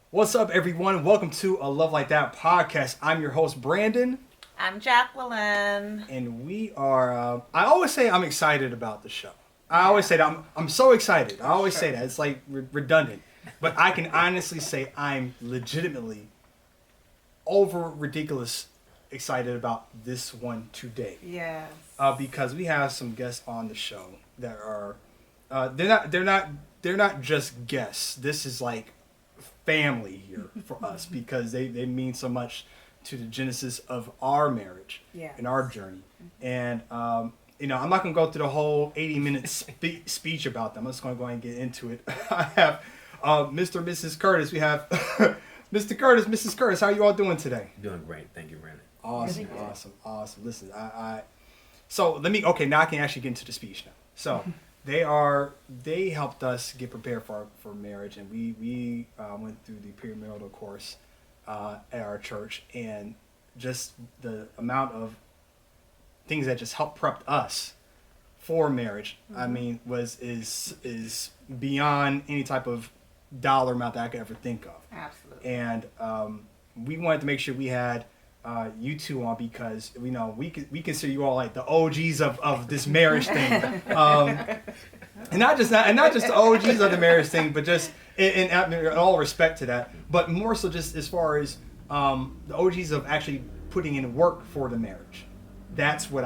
What's up, everyone? Welcome to A Love Like That podcast. I'm your host, Brandon. I'm Jacqueline. And we are, I always say I'm excited about the show. I always say that. I'm so excited. I always say that. It's like redundant. But I can honestly say I'm legitimately over ridiculous excited about this one today. Yes. Because we have some guests on the show that are, they're not just guests. This is like family here for us because they mean so much to the genesis of our marriage and our journey. And I'm not going to go through the whole 80-minute speech about them. I'm just going to go ahead and get into it. I have Mr. and Mrs. Curtis. We have Mr. Curtis, Mrs. Curtis. How are you all doing today? Doing great. Thank you, Brandon. Awesome. Listen, so let me, okay, now I can actually get into the speech now. So they helped us get prepared for marriage, and we went through the premarital course at our church, and just the amount of things that just helped prep us for marriage, I mean, is beyond any type of dollar amount that I could ever think of. Absolutely. And we wanted to make sure we had you two on because we consider you all like the OGs of this marriage thing, and not just the OGs of the marriage thing, but just in all respect to that, but more so just as far as the OGs of actually putting in work for the marriage. That's what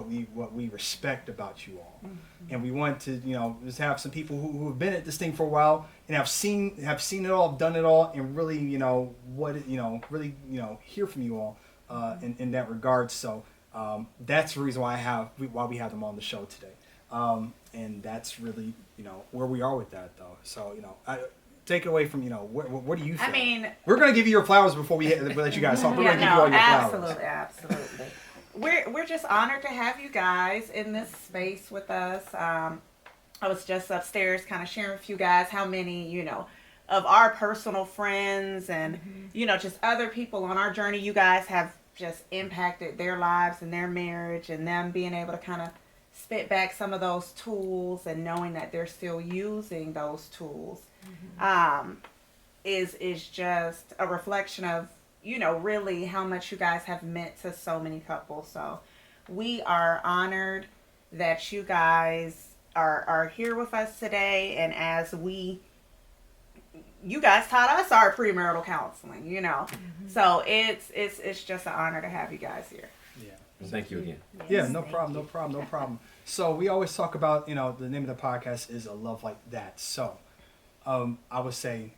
we respect about you all, and we want to just have some people who have been at this thing for a while and have seen it all, done it all, and really hear from you all in that regard. So that's the reason why we have them on the show today, and that's really where we are with that though. So take it away from what do you think? I mean, we're gonna give you your flowers before we let you guys talk. We're gonna give you all your flowers. Absolutely. We're just honored to have you guys in this space with us. I was just upstairs kind of sharing with you guys how many, of our personal friends and, just other people on our journey, you guys have just impacted their lives and their marriage, and them being able to kind of spit back some of those tools and knowing that they're still using those tools is just a reflection of really how much you guys have meant to so many couples. So we are honored that you guys are here with us today. And as you guys taught us our premarital counseling, so it's just an honor to have you guys here. Yeah. Thank you again. Yes, Yeah, no problem. So we always talk about, the name of the podcast is A Love Like That. So I would say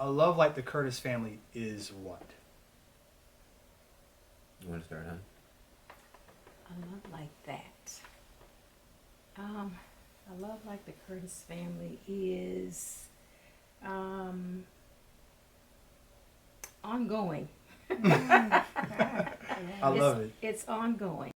a love like the Curtis family is what? You want to start, huh? A love like that. A love like the Curtis family is ongoing. I love it. It's ongoing.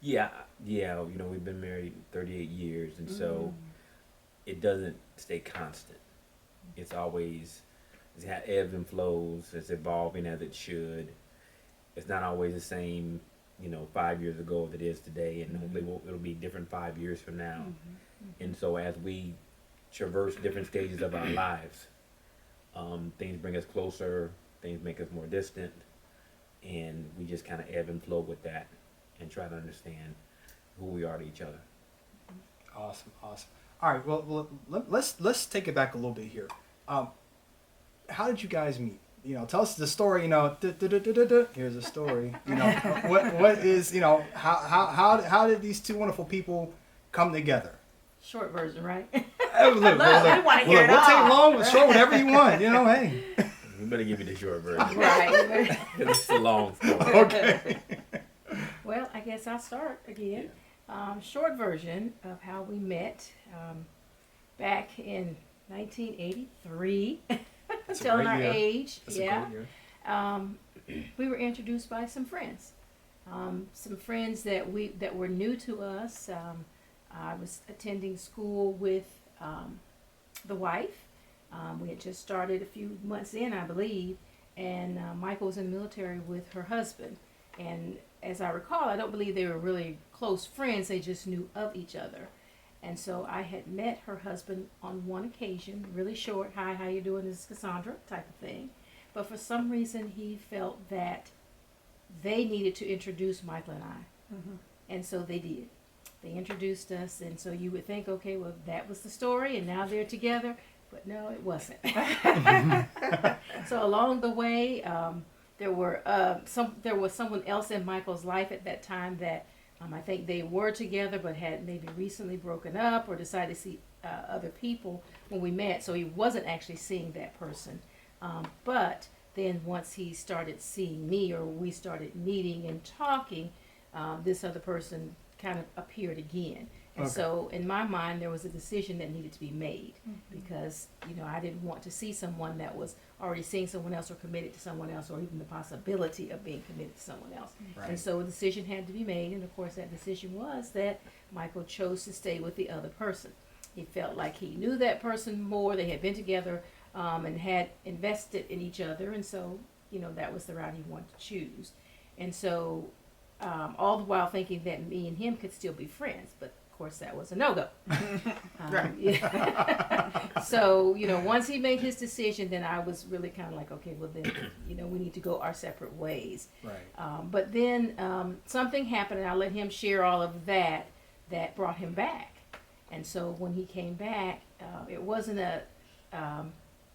Yeah. We've been married 38 years, and so it doesn't stay constant. It's always, it's had ebbs and flows. It's evolving as it should. It's not always the same, 5 years ago as it is today, and hopefully it'll be different 5 years from now. And so as we traverse different stages of our lives, things bring us closer, things make us more distant, and we just kind of ebb and flow with that and try to understand who we are to each other. Awesome. All right, well let's take it back a little bit here. How did you guys meet? Tell us the story. Here's a story. What is how did these two wonderful people come together? Short version, right? Look, we want to hear it all. We'll take long, short, whatever you want. Hey. We better give you the short version. Right. It's a long story. Okay. Well, I guess I'll start again. Short version of how we met back in 1983. That's a Telling great our year. age. That's a Yeah. great year. We were introduced by some friends. Some friends that were new to us. I was attending school with the wife. We had just started a few months in, I believe, and Michael was in the military with her husband. And as I recall, I don't believe they were really close friends. They just knew of each other. And so I had met her husband on one occasion, really short, hi, how you doing, this is Cassandra, type of thing. But for some reason, he felt that they needed to introduce Michael and I. Mm-hmm. And so they did. They introduced us, and so you would think, okay, well, that was the story, and now they're together. But no, it wasn't. So along the way, there was someone else in Michael's life at that time that I think they were together, but had maybe recently broken up or decided to see other people when we met. So he wasn't actually seeing that person. But then once he started seeing me, or we started meeting and talking, this other person kind of appeared again. And Okay. so in my mind, there was a decision that needed to be made, because, you know, I didn't want to see someone that was already seeing someone else or committed to someone else, or even the possibility of being committed to someone else. Right. And so a decision had to be made, and of course that decision was that Michael chose to stay with the other person. He felt like he knew that person more, they had been together and had invested in each other, and so, you know, that was the route he wanted to choose. And so all the while thinking that me and him could still be friends, but of course that was a no-go. Right. Yeah. So, you know, once he made his decision, then I was really kind of like, okay, well then, you know, we need to go our separate ways. Right. But then something happened, and I let him share all of that brought him back. And so when he came back, it wasn't a,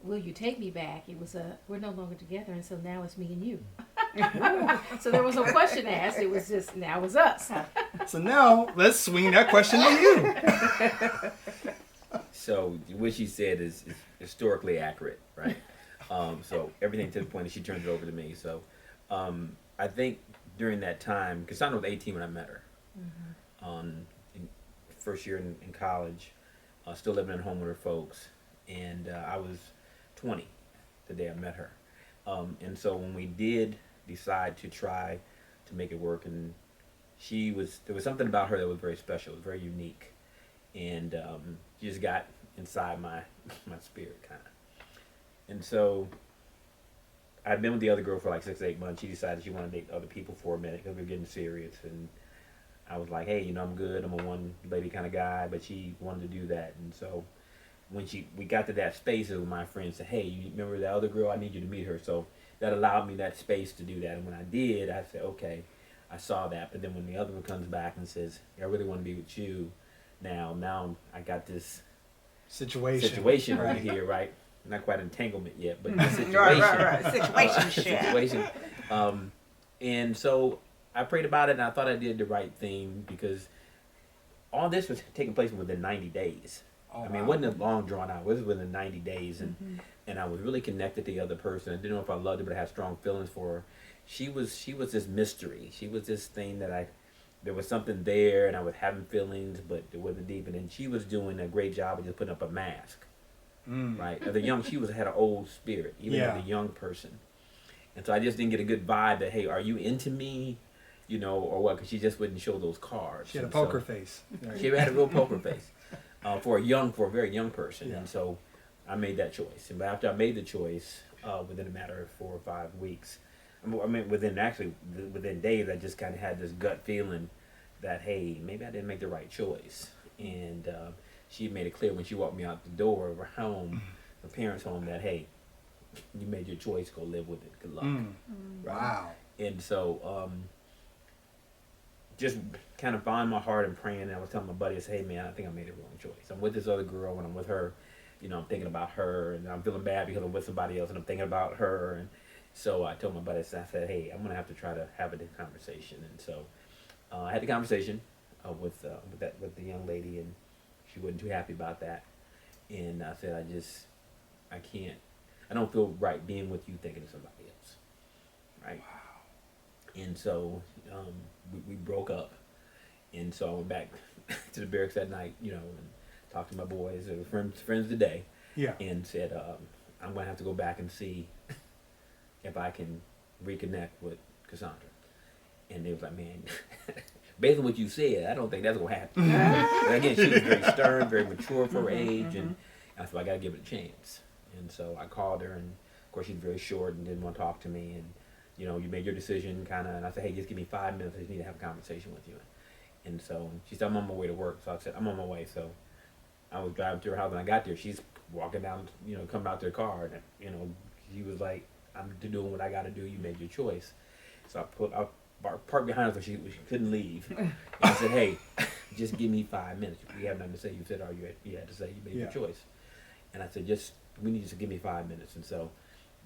will you take me back? It was a, we're no longer together, and so now it's me and you. So there was no question asked. It was just, now it's us. So now let's swing that question to you. So what she said is historically accurate, right? So everything to the point that she turned it over to me. So I think during that time, Cassandra was 18 when I met her. In first year in college, still living at home with her folks, and I was 20 the day I met her. And so when we did decide to try to make it work, and there was something about her that was very special, it was very unique, and she just got inside my spirit, kind of. And so I'd been with the other girl for like 6 to 8 months. She decided she wanted to date other people for a minute because we were getting serious, and I was like, hey, you know, I'm good, I'm a one lady kind of guy, but she wanted to do that. And so when we got to that space, it was my friend said, hey, you remember that other girl? I need you to meet her. So that allowed me that space to do that. And when I did, I said, okay, I saw that. But then when the other one comes back and says, I really want to be with you now I got this situation right here, right? Not quite entanglement yet, but this situation. Right. Situationship. Situation. And so I prayed about it, and I thought I did the right thing, because all this was taking place within 90 days. Oh, I mean, it wasn't a long drawn out. It was within 90 days, and I was really connected to the other person. I didn't know if I loved her, but I had strong feelings for her. She was this mystery. She was this thing that there was something there, and I was having feelings, but it wasn't deep. And then she was doing a great job of just putting up a mask, right? As a young, had an old spirit, even as a young person. And so I just didn't get a good vibe that, hey, are you into me? You know, or what? Because she just wouldn't show those cards. She had a poker face. She had a real poker face for a very young person. Yeah. And so I made that choice. And after I made the choice, within a matter of 4 or 5 weeks, within days, I just kind of had this gut feeling that, hey, maybe I didn't make the right choice. And she made it clear when she walked me out the door of her home, her parents' home, that, hey, you made your choice, go live with it. Good luck. Wow. And so just kind of found my heart and praying, and I was telling my buddy, I said, hey man, I think I made the wrong choice. I'm with this other girl, when I'm with her, you know, I'm thinking about her, and I'm feeling bad because I'm with somebody else and I'm thinking about her. And so I told my buddy, I said, hey, I'm gonna have to try to have a conversation. And so I had the conversation with the young lady, and she wasn't too happy about that. And I said, I don't feel right being with you thinking of somebody else, right? Wow. And so we broke up, and so I went back to the barracks that night, you know, and talked to my boys, or friends today, and said, I'm going to have to go back and see if I can reconnect with Cassandra. And they was like, man, based on what you said, I don't think that's going to happen. But again, she was very stern, very mature for her age, and I thought, I got to give it a chance. And so I called her, and of course she's very short and didn't want to talk to me, and you know, you made your decision, kind of. And I said, hey, just give me 5 minutes. I just need to have a conversation with you. And so she said, I'm on my way to work. So I said, I'm on my way. So I was driving to her house. When I got there, she's walking down, you know, coming out to the car. And, you know, she was like, I'm doing what I got to do. You made your choice. So I parked behind her so she couldn't leave. And I said, hey, just give me 5 minutes. We have nothing to say. You said all you had to say. You made your choice. And I said, we need you to give me 5 minutes. And so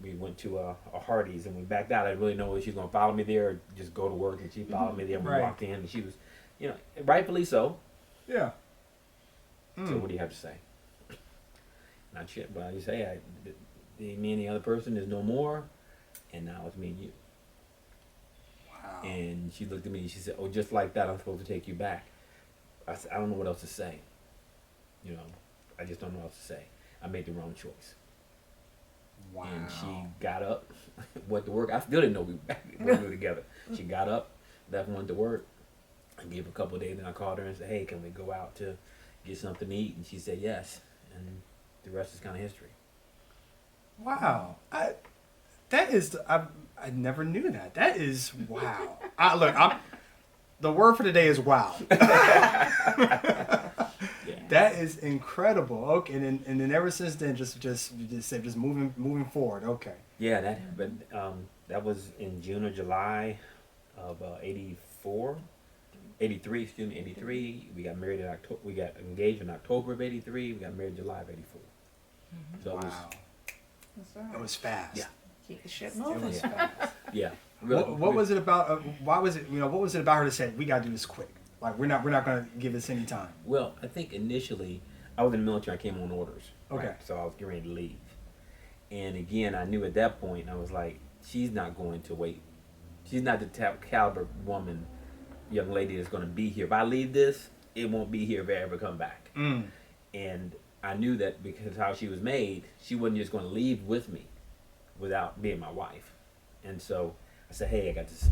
we went to a Hardee's and we backed out. I didn't really know whether she was going to follow me there or just go to work. And she followed me there. And we walked in and she was, you know, rightfully so. Yeah. So what do you have to say? Not shit, but I just say, me and the other person is no more. And now it's me and you. Wow. And she looked at me and she said, oh, just like that, I'm supposed to take you back. I said, I don't know what else to say. You know, I just don't know what else to say. I made the wrong choice. Wow. And she got up, went to work. I still didn't know we were together. She got up, left, went to work. I gave her a couple of days, and I called her and said, hey, can we go out to get something to eat? And she said yes. And the rest is kind of history. Wow. I never knew that. That is wow. The word for today is wow. That is incredible. Okay, and then ever since then, just moving forward. Okay. Yeah, that was in June or July of 84, 83. Excuse me, 83. We got married in October. We got engaged in October of 83. We got married in July of 84. So wow. It was fast. Yeah. Keep the shit It moving. was fast. Yeah. What was it about? Why was it? You know, what was it about her to say we gotta do this quick? Like we're not gonna give this any time. Well, I think initially I was in the military. I came on orders. Okay. Right? So I was getting ready to leave, and again I knew at that point I was like, she's not going to wait. She's not the caliber woman, young lady that's going to be here. If I leave this, it won't be here if I ever come back. And I knew that because how she was made, she wasn't just going to leave with me without being my wife. And so I said, hey, I got this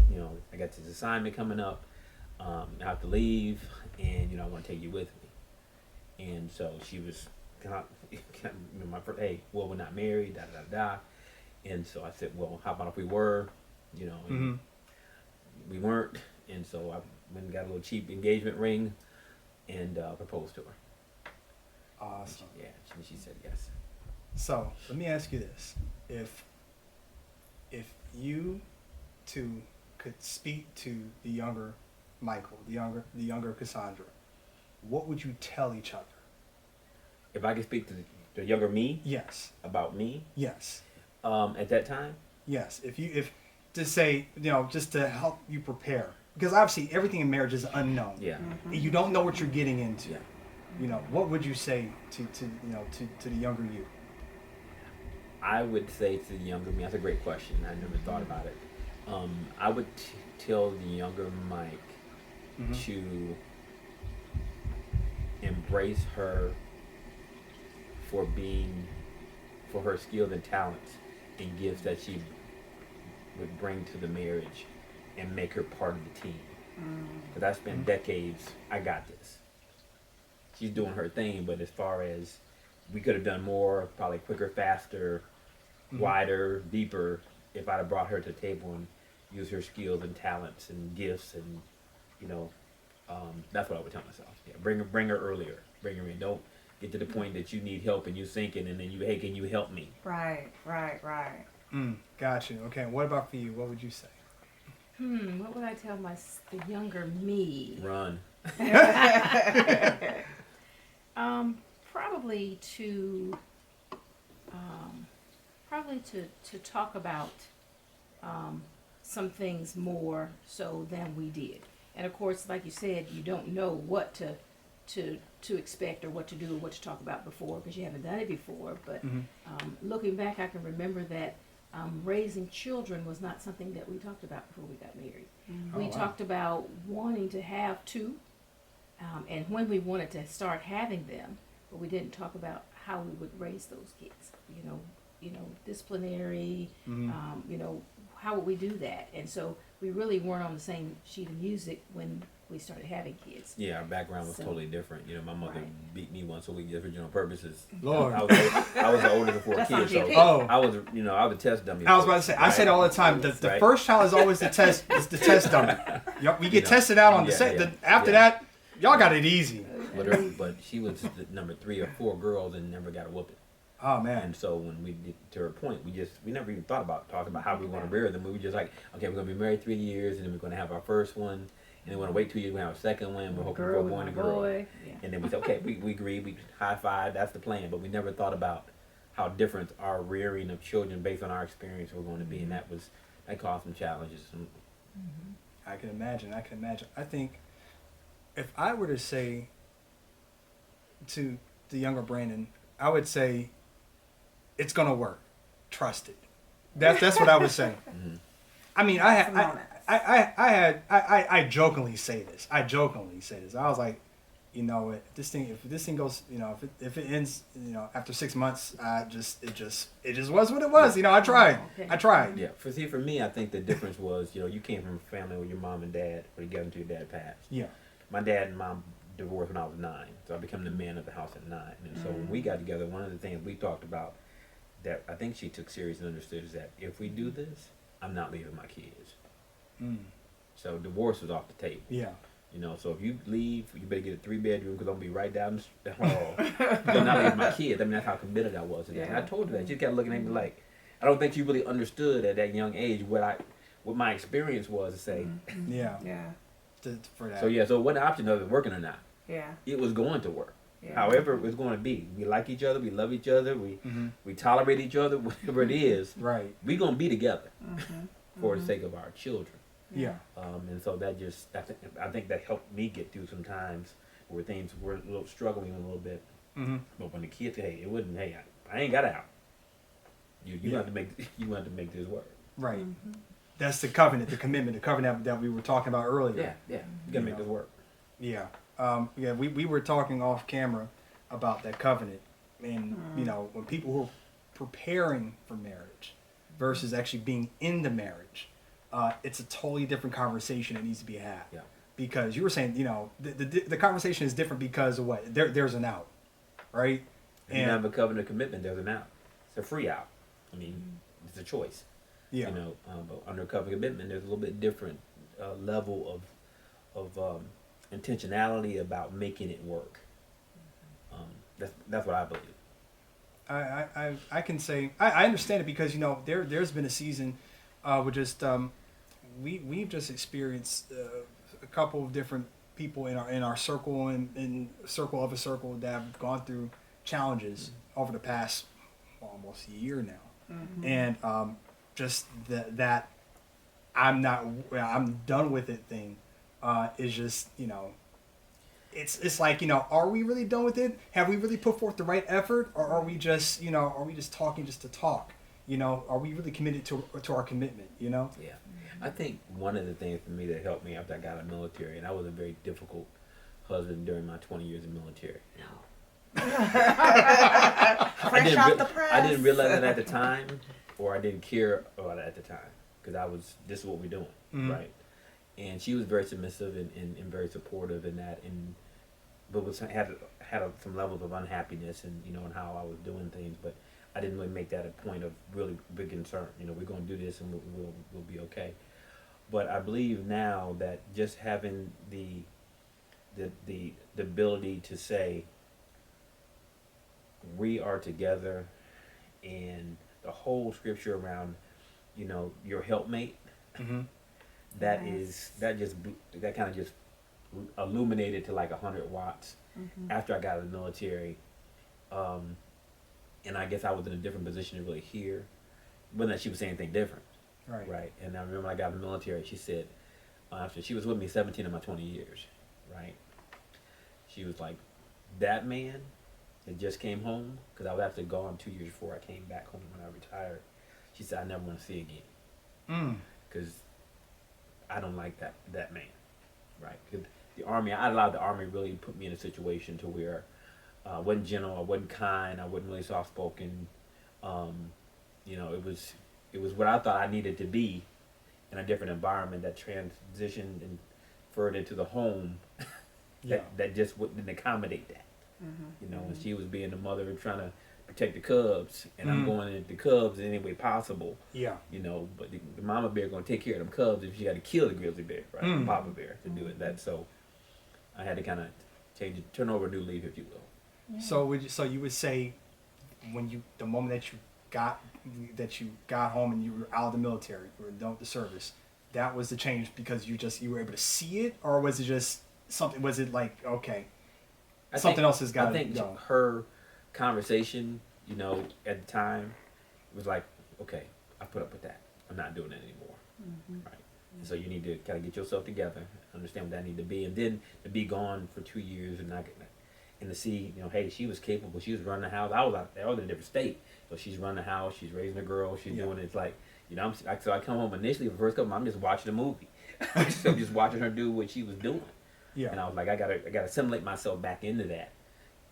assignment coming up. I have to leave, and I want to take you with me. And so she was my first, hey, well, we're not married, da da da. And so I said, well, how about if we were, and we weren't. And so I went and got a little cheap engagement ring and proposed to her. Awesome. Yeah, she said yes. So let me ask you this: if you two could speak to the younger Michael, the younger Cassandra, what would you tell each other? If I could speak to the younger me, Yes. about me, Yes. at that time, Yes. If to say, just to help you prepare, because obviously everything in marriage is unknown. yeah, And you don't know what you're getting into. yeah. What would you say to the younger you? I would say to the younger me, that's a great question. I never thought about it. I would tell the younger Mike to embrace her for her skills and talents and gifts that she would bring to the marriage and make her part of the team. Because I spent decades, I got this. She's doing her thing, but as far as we could have done more, probably quicker, faster, wider, deeper, if I'd have brought her to the table and used her skills and talents and gifts, and that's what I would tell myself. Yeah, bring her earlier. Bring her in. Don't get to the point that you need help and you sinking, and then hey, can you help me? Right. Got you. Okay. What about for you? What would you say? What would I tell the younger me? Run. Probably to talk about some things more so than we did. And of course, like you said, you don't know what to expect or what to do or what to talk about before because you haven't done it before. But looking back, I can remember that raising children was not something that we talked about before we got married. We talked about wanting to have two, and when we wanted to start having them, but we didn't talk about how we would raise those kids. Disciplinary. How would we do that? And so we really weren't on the same sheet of music when we started having kids. Yeah, our background was So- totally different. You know, my mother Right. beat me once a week just for general purposes. Lord. I was the oldest of 4 That's kids, on so GP. Oh. I was a test dummy. I was about to say, I say it all the time. The Right. first child is always the test. Is the test dummy. We get know, tested out on the yeah, set. yeah, After yeah. that, y'all got it easy. But she was the number 3 or 4 girls and never got a whooping. Oh man. And so when we did, to her point, we never even thought about talking about how we were going to rear them. We were just like, okay, we're going to be married 3 years, and then we're going to have our first one, and then we're going to wait 2 years, we're going to have a second one. We're hoping for a boy and a girl. Yeah. And then we said, okay, we agreed, we high five, that's the plan. But we never thought about how different our rearing of children based on our experience were going to be, and that caused some challenges. I can imagine. I think if I were to say to the younger Brandon, I would say it's gonna work. Trust it. That's what I would say. Mhm. I mean, I jokingly say this. I was like, you know, if this thing goes, you know, if it ends, you know, after 6 months, it just was what it was. You know, I tried. Yeah, for me, I think the difference was, you know, you came from a family where your mom and dad were together until your dad passed. Yeah. My dad and mom divorced when I was 9, so I became the man of the house at 9. And so when we got together, one of the things we talked about that I think she took serious and understood is that if we do this, I'm not leaving my kids. Mm. So divorce was off the table. Yeah. You know, so if you leave, you better get a 3-bedroom because I'm gonna be right down the hall. You're not leaving my kids. I mean, that's how committed I was to that. And I told her that. She kept looking at me like, I don't think she really understood at that young age what my experience was to say. Yeah. Yeah. For that. So yeah, so what option of it working or not? Yeah. It was going to work. Yeah. However it was going to be. We like each other. We love each other. Mhm. We tolerate each other. Whatever it is, Right. we gonna be together Mhm. for the sake of our children. Yeah. And so that just, I think that helped me get through some times where things were a little struggling a little bit. Mm-hmm. But when the kids, hey, it wasn't, hey, I ain't got out. You Yeah. have to make this work. Right. That's the covenant, the commitment, the covenant that we were talking about earlier. Yeah. You gotta make this work. Yeah. We were talking off camera about that covenant, and you know, when people who are preparing for marriage versus actually being in the marriage, it's a totally different conversation that needs to be had. Yeah. Because you were saying, you know, the conversation is different because of what? There's an out, right? If you have a covenant commitment, there's an out. It's a free out. I mean, it's a choice. Yeah. You know, but under covenant commitment, there's a little bit different level of intentionality about making it work. That's what I believe. I can say I understand it because, you know, there's been a season where just we've just experienced a couple of different people in our circle and in circle of a circle that have gone through challenges over the past almost a year now, and just that I'm done with it thing is just, you know, it's like, you know, are we really done with it? Have we really put forth the right effort, or are we just, you know, talking just to talk? You know, are we really committed to our commitment? You know? Yeah. I think one of the things for me that helped me after I got out of the military, and I was a very difficult husband during my 20 years in the military. Fresh off the press. I didn't realize it at the time, or I didn't care about it at the time, because this is what we're doing, right? And she was very submissive and very supportive in that, but had some levels of unhappiness and, you know, and how I was doing things, but I didn't really make that a point of really big concern. You know, we're going to do this and we'll be okay. But I believe now that just having the ability to say we are together, and the whole scripture around, you know, your helpmate, that kind of just illuminated to like 100 watts after I got out of the military. And I guess I was in a different position to really hear. Wasn't that she was saying anything different. Right. And I remember when I got out of the military, she said, after she was with me 17 of my 20 years, right? She was like, that man that just came home, because I was actually gone 2 years before I came back home when I retired. She said, I never want to see again. Because I don't like that man, right? Because the Army, I allowed the Army really to put me in a situation to where I wasn't gentle, I wasn't kind, I wasn't really soft-spoken. You know, it was what I thought I needed to be in a different environment that transitioned and further into the home Yeah. that just wouldn't accommodate that. Mm-hmm. You know, when she was being the mother trying to protect the cubs, and I'm going at the cubs in any way possible. Yeah. You know, but the mama bear gonna take care of them cubs if she got to kill the grizzly bear, right? The papa bear to do it. That so, I had to kind of change it, turn over a new leaf, if you will. So you would say when the moment that you got home and you were out of the military, you were done with the service, that was the change because you were able to see it, or was it just something? Was it like, okay, something else has got to I think go? her conversation, you know, at the time was like, okay, I put up with that. I'm not doing it anymore. Right. And so you need to kind of get yourself together, understand what that need to be, and then to be gone for 2 years and to see, you know, hey, she was capable. She was running the house. I was out there. I was in a different state. So she's running the house. She's raising a girl. She's doing it. It's like, you know, so I come home initially for the first couple. I'm just watching a movie. So I'm just watching her do what she was doing. Yeah. And I was like, I gotta assimilate myself back into that.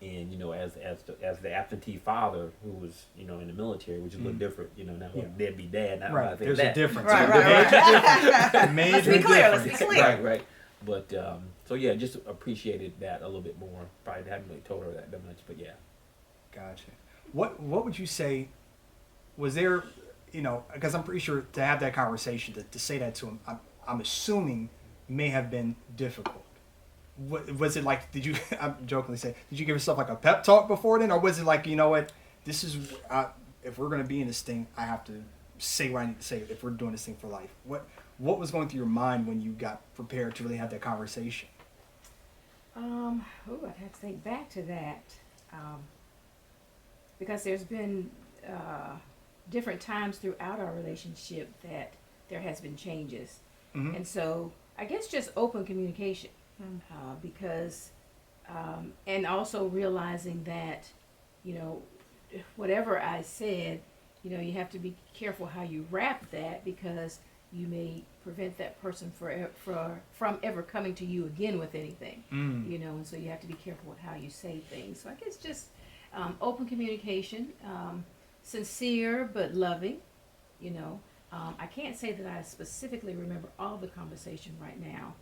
And you know, as the absentee father who was, you know, in the military, which is a little different, you know, not a deadbeat dad. Not Right. There's that. a difference. Right. Major Let's be clear. difference. Let's be clear. Right. But so yeah, just appreciated that a little bit more. Probably haven't really told her that much, but yeah. Gotcha. What would you say? Was there, you know, because I'm pretty sure to have that conversation, to say that to him, I'm assuming may have been difficult. What was it like? Did you? I'm jokingly say, did you give yourself like a pep talk before then, or was it like, you know what, this is if we're gonna be in this thing, I have to say what I need to say if we're doing this thing for life. What was going through your mind when you got prepared to really have that conversation? I'd have to think back to that, because there's been different times throughout our relationship that there has been changes, and so I guess just open communication, because and also realizing that, you know, whatever I said, you know, you have to be careful how you wrap that, because you may prevent that person from ever coming to you again with anything, you know, and so you have to be careful with how you say things. So I guess just open communication, sincere but loving, you know. I can't say that I specifically remember all the conversation right now,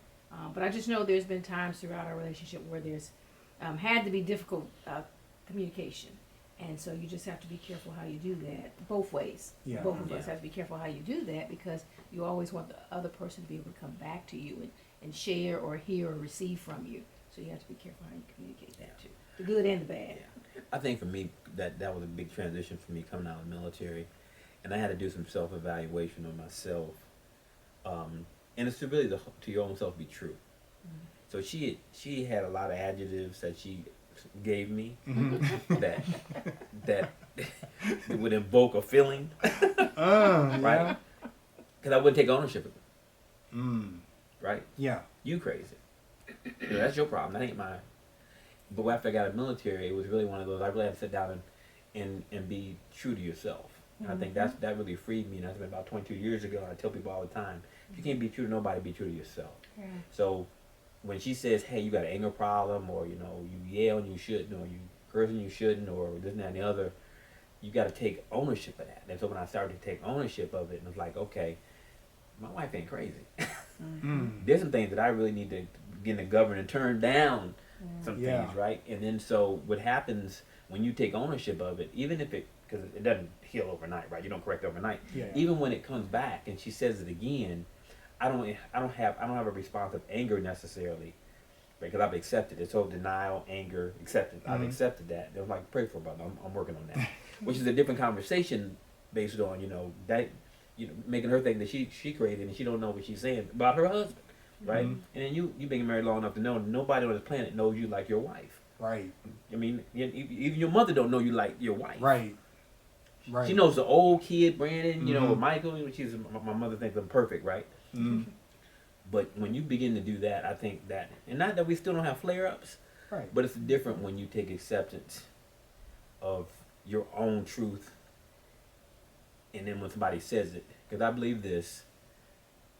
but I just know there's been times throughout our relationship where there's had to be difficult communication. And so you just have to be careful how you do that, both ways. Yeah. Both of us have to be careful how you do that, because you always want the other person to be able to come back to you and share or hear or receive from you. So you have to be careful how you communicate that too, the good and the bad. Yeah. I think for me that was a big transition for me coming out of the military, and I had to do some self-evaluation on myself, and it's to really to your own self be true. So she had a lot of adjectives that she gave me that would invoke a feeling, right? Because I wouldn't take ownership of it, right? Yeah. You crazy. You know, that's your problem. That ain't mine. But after I got out of the military, it was really one of those, I really had to sit down and be true to yourself. And I think that really freed me. And that's been about 22 years ago. And I tell people all the time, if you can't be true to nobody, be true to yourself. Yeah. So when she says, hey, you got an anger problem, or, you know, you yell and you shouldn't, or you curse and you shouldn't, or this and that and the other, you got to take ownership of that. And so when I started to take ownership of it, and it's like, okay, my wife ain't crazy. There's some things that I really need to begin to govern and turn down some things, right? And then so what happens when you take ownership of it, even if because it doesn't heal overnight, right? You don't correct overnight. Yeah. Even when it comes back and she says it again, I don't have a response of anger necessarily, because I've accepted it. So denial, anger, acceptance. I've accepted that. They're like, pray for brother. I'm working on that, which is a different conversation based on, you know, that, you know, making her think that she created and she don't know what she's saying about her husband, right? And then you been married long enough to know nobody on this planet knows you like your wife. Right. I mean, even your mother don't know you like your wife. Right. Right. She knows the old kid, Brandon, you know, or Michael. My mother thinks I'm perfect, right? But when you begin to do that, I think that, and not that we still don't have flare-ups, Right. but it's different when you take acceptance of your own truth, and then when somebody says it, because I believe this,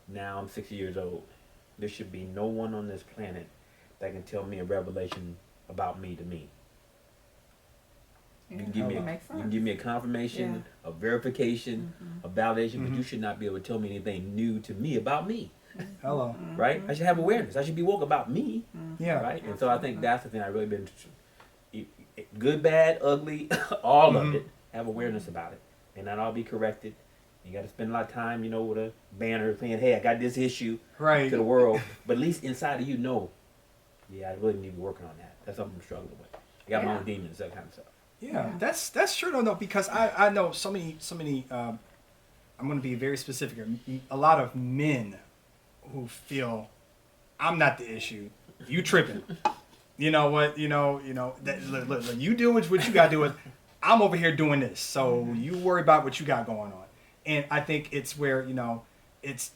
now I'm 60 years old, there should be no one on this planet that can tell me a revelation about me to me. You can give me makes you can give me a confirmation, a verification, a validation, but you should not be able to tell me anything new to me about me. Hello. Right? I should have awareness. I should be woke about me. Yeah. Right? And so I think that's the thing I really been good, bad, ugly, all of it. Have awareness about it, and not all be corrected. You got to spend a lot of time, with a banner saying, "Hey, I got this issue Right. to the world," but at least inside of yeah, I really need to be working on that. That's something I'm struggling with. I got my own demons, that kind of stuff. Yeah, that's true though, because I know so many. I'm going to be very specific here. A lot of men who feel I'm not the issue, you tripping. You know what? Look, you do what you got to do with. I'm over here doing this, so you worry about what you got going on. And I think it's where it's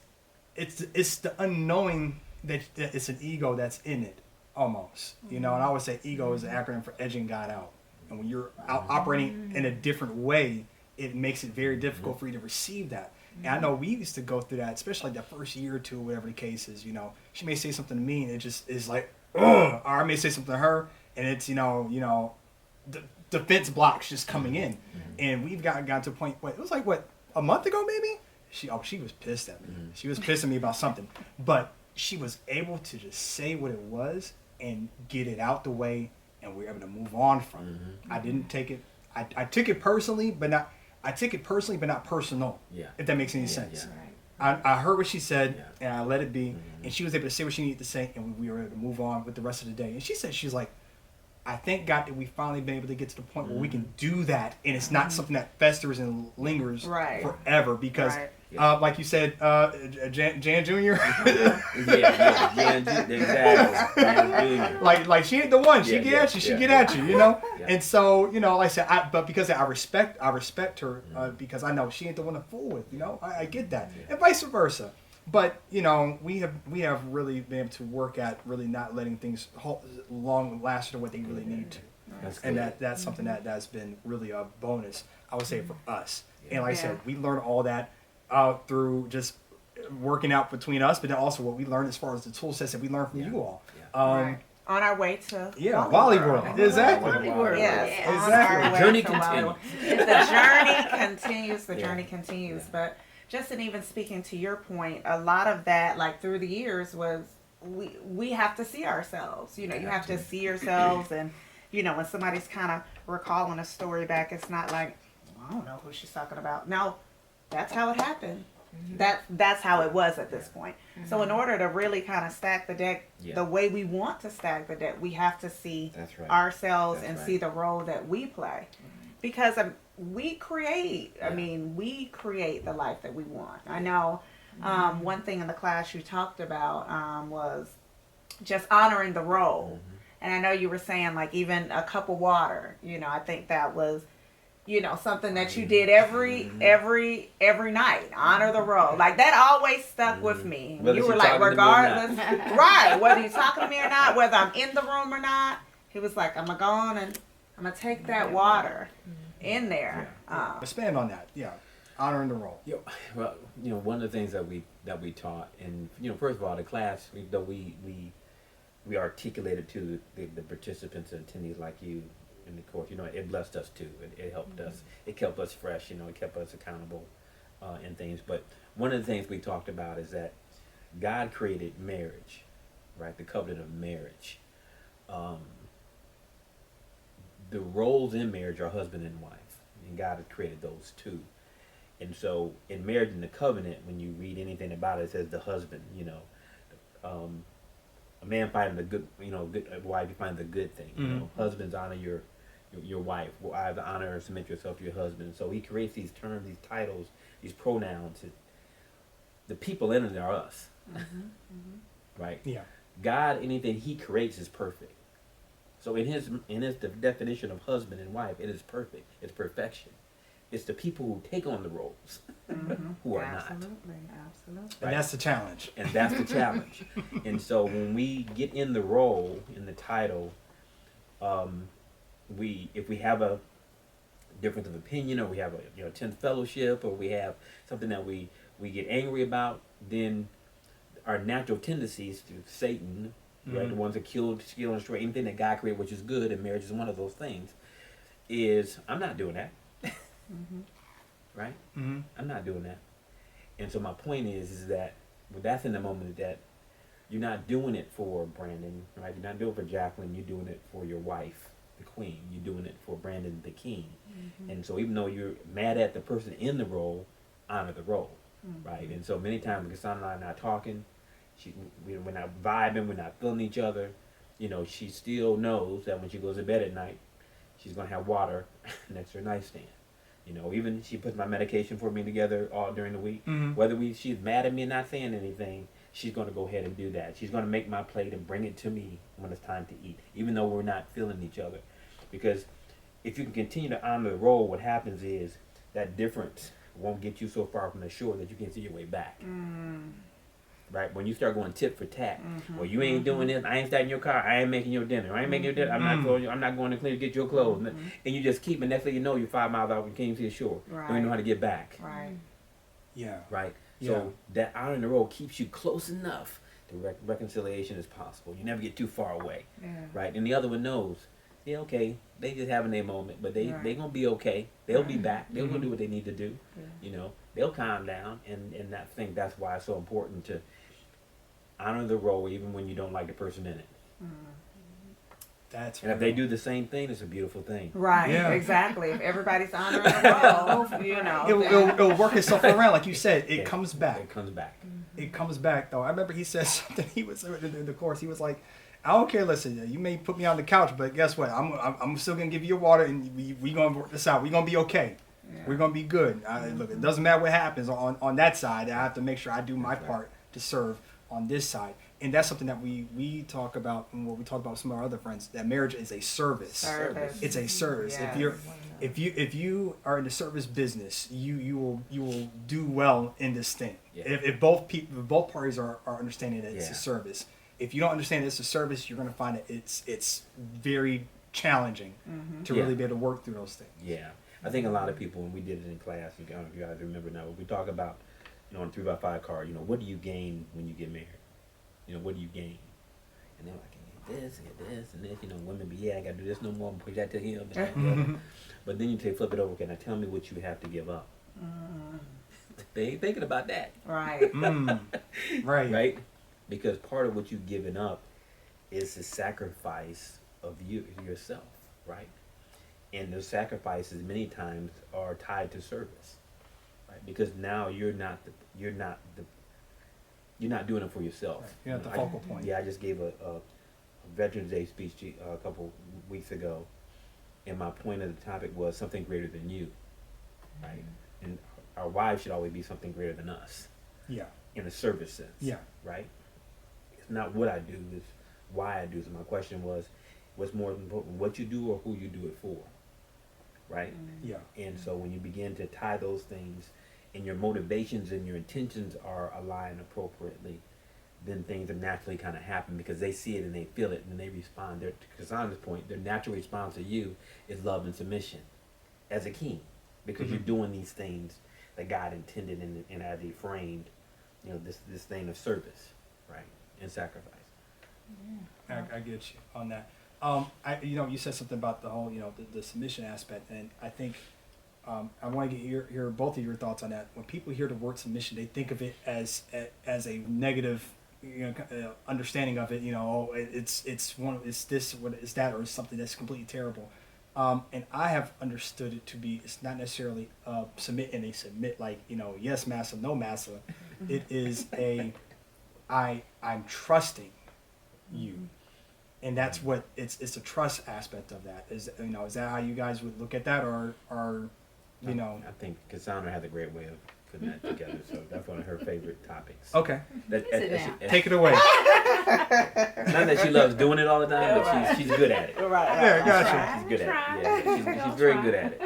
the unknowing that it's an ego that's in it almost. And I always say ego is an acronym for edging God out. And when you're out operating in a different way, it makes it very difficult for you to receive that. And I know we used to go through that, especially like that first year or two, whatever the case is. She may say something to me, and it just is like, ugh. Or I may say something to her, and it's the defense blocks just coming in. And we've gotten to a point. It was like a month ago maybe. She was pissed at me. She was pissing me about something, but she was able to just say what it was and get it out the way, and we were able to move on from it. I didn't take it. I took it personally, but not. I took it personally, but not personal. Yeah. If that makes any sense. Yeah. I heard what she said, and I let it be, and she was able to say what she needed to say, and we were able to move on with the rest of the day. And she said, she's like, I thank God that we finally been able to get to the point where we can do that, and it's not something that festers and lingers forever. Because, like you said, Jan Jr. Jan Jr. Like she ain't the one. She get at you. She get at you. And so like I said, but because I respect her because I know she ain't the one to fool with. I get that, and vice versa. But we have really been able to work at really not letting things long last to what they really need to, and that's something that's been really a bonus, I would say, for us. And like I said, we learned all that through just working out between us, but then also what we learned as far as the tool sets that we learned from you all. On our way to Wally World. Exactly. Wally World. Yes. Exactly. The journey continues. The journey continues. But just in even speaking to your point, a lot of that, like through the years, was we have to see ourselves. You have to see yourselves, and when somebody's kind of recalling a story back, it's not like, I don't know who she's talking about. No, that's how it happened. That's how it was at this point. So in order to really kind of stack the deck the way we want to stack the deck, we have to see ourselves and see the role that we play. Because we create, we create the life that we want. I know one thing in the class you talked about was just honoring the role. And I know you were saying, like, even a cup of water, I think that was, something that you did every night. Honor the role. Like, that always stuck with me. Whether you were like, regardless, whether you're talking to me or not, whether I'm in the room or not, he was like, I'm going to go on and I'm going to take that water in there. Expand on that. Yeah. Honoring the role. Well, one of the things that we taught, and first of all, the class we articulated to the participants and attendees like you in the course. It blessed us too. It helped us. It kept us fresh. It kept us accountable in things. But one of the things we talked about is that God created marriage, right? The covenant of marriage. The roles in marriage are husband and wife, and God had created those two. And so in marriage and the covenant, when you read anything about it, it says the husband, a man finding the good, a wife, you find the good thing. Husbands, honor your wife. Wives, honor and submit yourself to your husband. So he creates these terms, these titles, these pronouns. The people in it are us, right? Yeah. God, anything he creates is perfect. So in his definition of husband and wife, it is perfect. It's perfection. It's the people who take on the roles who are not. Absolutely. Right? And that's the challenge. And so when we get in the role, in the title, if we have a difference of opinion, or we have a attend fellowship, or we have something that we get angry about, then our natural tendencies through Satan, right, the ones that kill, steal, and destroy anything that God created, which is good, and marriage is one of those things. is I'm not doing that, Mhm. right? Mm-hmm. I'm not doing that. And so my point is that well, that's in the moment that you're not doing it for Brandon, right? You're not doing it for Jacqueline. You're doing it for your wife, the queen. You're doing it for Brandon, the king. And so even though you're mad at the person in the role, honor the role, right? And so many times Cassandra and I are not talking. We're not vibing. We're not feeling each other. You know, she still knows that when she goes to bed at night, she's gonna have water next to her nightstand. You know, even she puts my medication for me together all during the week. Mm-hmm. Whether she's mad at me and not saying anything, she's gonna go ahead and do that. She's gonna make my plate and bring it to me when it's time to eat, even though we're not feeling each other. Because if you can continue to honor the role, what happens is that difference won't get you so far from the shore that you can't see your way back. Right? When you start going tit for tat, well, you ain't doing this, I ain't starting your car, I ain't making your dinner, I ain't making your dinner, I'm not going to clean to get your clothes. And you just keep, and next thing you know, you're 5 miles out, you can't even see the shore. Don't even know how to get back. Right. Yeah. Right? Yeah. So that honoring the role keeps you close enough to reconciliation is possible. You never get too far away. Yeah. Right? And the other one knows, yeah, okay, they just having their moment, but they gonna be okay. They'll be back. They're gonna do what they need to do. You know, they'll calm down, and that thing. That's why it's so important to honor the role, even when you don't like the person in it. That's And if they do the same thing, it's a beautiful thing. Right. Yeah. Exactly. If everybody's honoring the role, you know, it'll work itself around, like you said. It comes back. It comes back. It comes back, though. I remember he said something. He was in the course. He was like, "I don't care. Listen, you may put me on the couch, but guess what? I'm still gonna give you your water, and we gonna work this out. We gonna be okay. Yeah. We're gonna be good. Look, it doesn't matter what happens on that side. I have to make sure I do my part to serve on this side." And that's something that we talk about, and what we talk about with some of our other friends. That marriage is a service. Service. It's a service. Yes. If you are in the service business, you will do well in this thing. Yeah. If both parties are understanding that it's Yeah. a service. If you don't understand it's a service, you're going to find that it's very challenging to Yeah. really be able to work through those things. Yeah. I think a lot of people, when we did it in class, I don't know if you guys remember now, we talk about, on a 3x5 car, what do you gain when you get married? What do you gain? And they're like, I get this, and this. Women be, I got to do this no more, push that to him. But then you flip it over, okay, now tell me what you have to give up. They ain't thinking about that. Right. Right. Right? Because part of what you've given up is the sacrifice of yourself, right? And those sacrifices many times are tied to service, right? Because now you're not doing it for yourself. Right. You're not the focal point. Yeah, I just gave a Veterans Day speech a couple weeks ago, and my point of the topic was something greater than you, right? And our wives should always be something greater than us, Yeah. in a service sense, Yeah. right? It's not what I do, it's why I do. So my question was, what's more important, what you do or who you do it for, right? Yeah. And so when you begin to tie those things, and your motivations and your intentions are aligned appropriately, then things are naturally kind of happen because they see it and they feel it and they respond. To Cassandra's point, their natural response to you is love and submission as a king, because you're doing these things that God intended and as He framed, this thing of service, right, and sacrifice. I get you on that. You said something about the whole, the submission aspect, and I think I want to hear both of your thoughts on that. When people hear the word submission, they think of it as a negative, understanding of it. It's this, what is that, or it's something that's completely terrible. And I have understood it to be, it's not necessarily submit and they submit like, yes, massa, no, massa. It is I'm trusting you. And that's what it's a trust aspect of that. Is that how you guys would look at that, or I think Cassandra has a great way of putting that together, so that's one of her favorite topics. Okay, take it away. Not that she loves doing it all the time, but she's good at it. Right. Yeah, gotcha. She's good at it. Yeah, she's very good at it.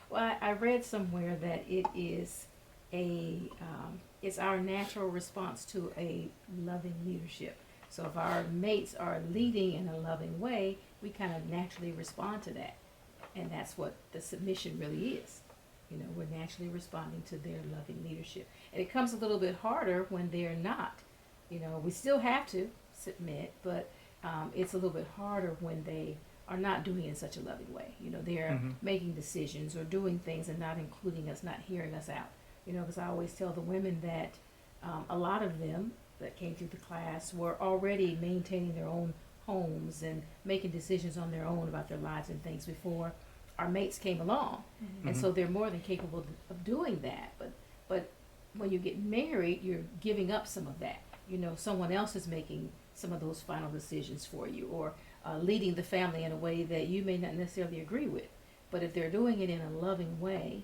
Well, I read somewhere that it is it's our natural response to a loving leadership. So if our mates are leading in a loving way, we kind of naturally respond to that. And that's what the submission really is. We're naturally responding to their loving leadership. And it comes a little bit harder when they're not. We still have to submit, but it's a little bit harder when they are not doing it in such a loving way. You know, they're Mhm. making decisions or doing things and not including us, not hearing us out. You know, because I always tell the women that a lot of them that came through the class were already maintaining their own homes and making decisions on their own about their lives and things before our mates came along. And so they're more than capable of doing that. But when you get married, you're giving up some of that. You know, someone else is making some of those final decisions for you, or leading the family in a way that you may not necessarily agree with. But if they're doing it in a loving way,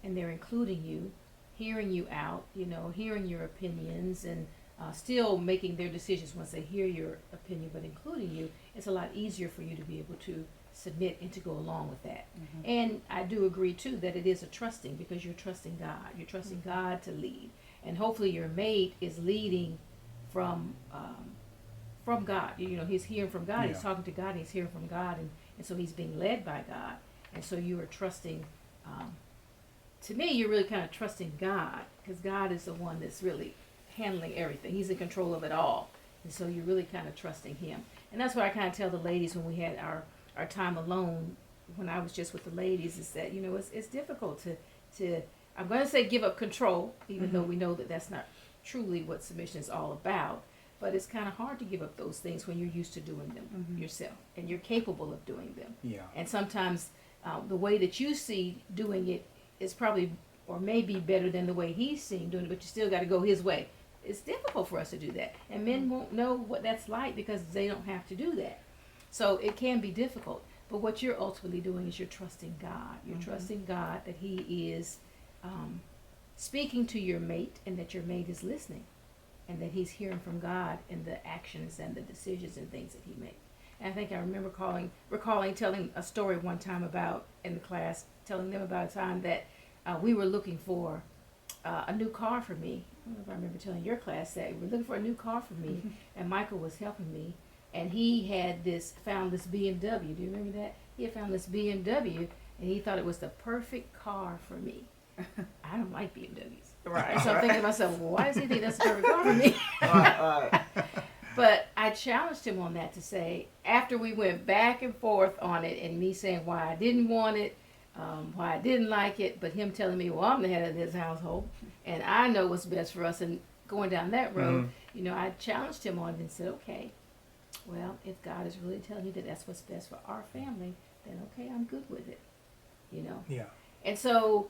and they're including you, hearing you out, you know, hearing your opinions, and still making their decisions once they hear your opinion, but including you, it's a lot easier for you to be able to submit and to go along with that. And I do agree too that it is a trusting, because you're trusting God. You're trusting God to lead, and hopefully your mate is leading from God. You know, he's hearing from God. Yeah. He's talking to God. And he's hearing from God, and so he's being led by God. And so you are trusting. To me, you're really kind of trusting God, because God is the one that's really handling everything. He's in control of it all, and so you're really kind of trusting Him. And that's what I kind of tell the ladies when we had our time alone, when I was just with the ladies, is that, you know, it's difficult to I'm going to say give up control, even though we know that that's not truly what submission is all about. But it's kind of hard to give up those things when you're used to doing them yourself, and you're capable of doing them. Yeah. And sometimes the way that you see doing it is probably, or maybe better than the way he's seen doing it, but you still got to go his way. It's difficult for us to do that, and men won't know what that's like because they don't have to do that. So it can be difficult. But what you're ultimately doing is you're trusting God. You're trusting God that He is speaking to your mate, and that your mate is listening, and that he's hearing from God in the actions and the decisions and things that he makes. And I think I remember recalling telling a story one time about, in the class, telling them about a time that we were looking for a new car for me. I don't know if I remember telling your class that. We were looking for a new car for me, and Michael was helping me, and he had found this BMW. Do you remember that? He had found this BMW, and he thought it was the perfect car for me. I don't like BMWs. Right. And so I'm thinking to myself, well, why does he think that's the perfect car for me? Right. But I challenged him on that, to say, after we went back and forth on it, and me saying why I didn't want it, why I didn't like it, but him telling me, well, I'm the head of this household, and I know what's best for us, and going down that road, you know, I challenged him on it and said, okay, well, if God is really telling you that that's what's best for our family, then okay, I'm good with it, you know. Yeah. And so,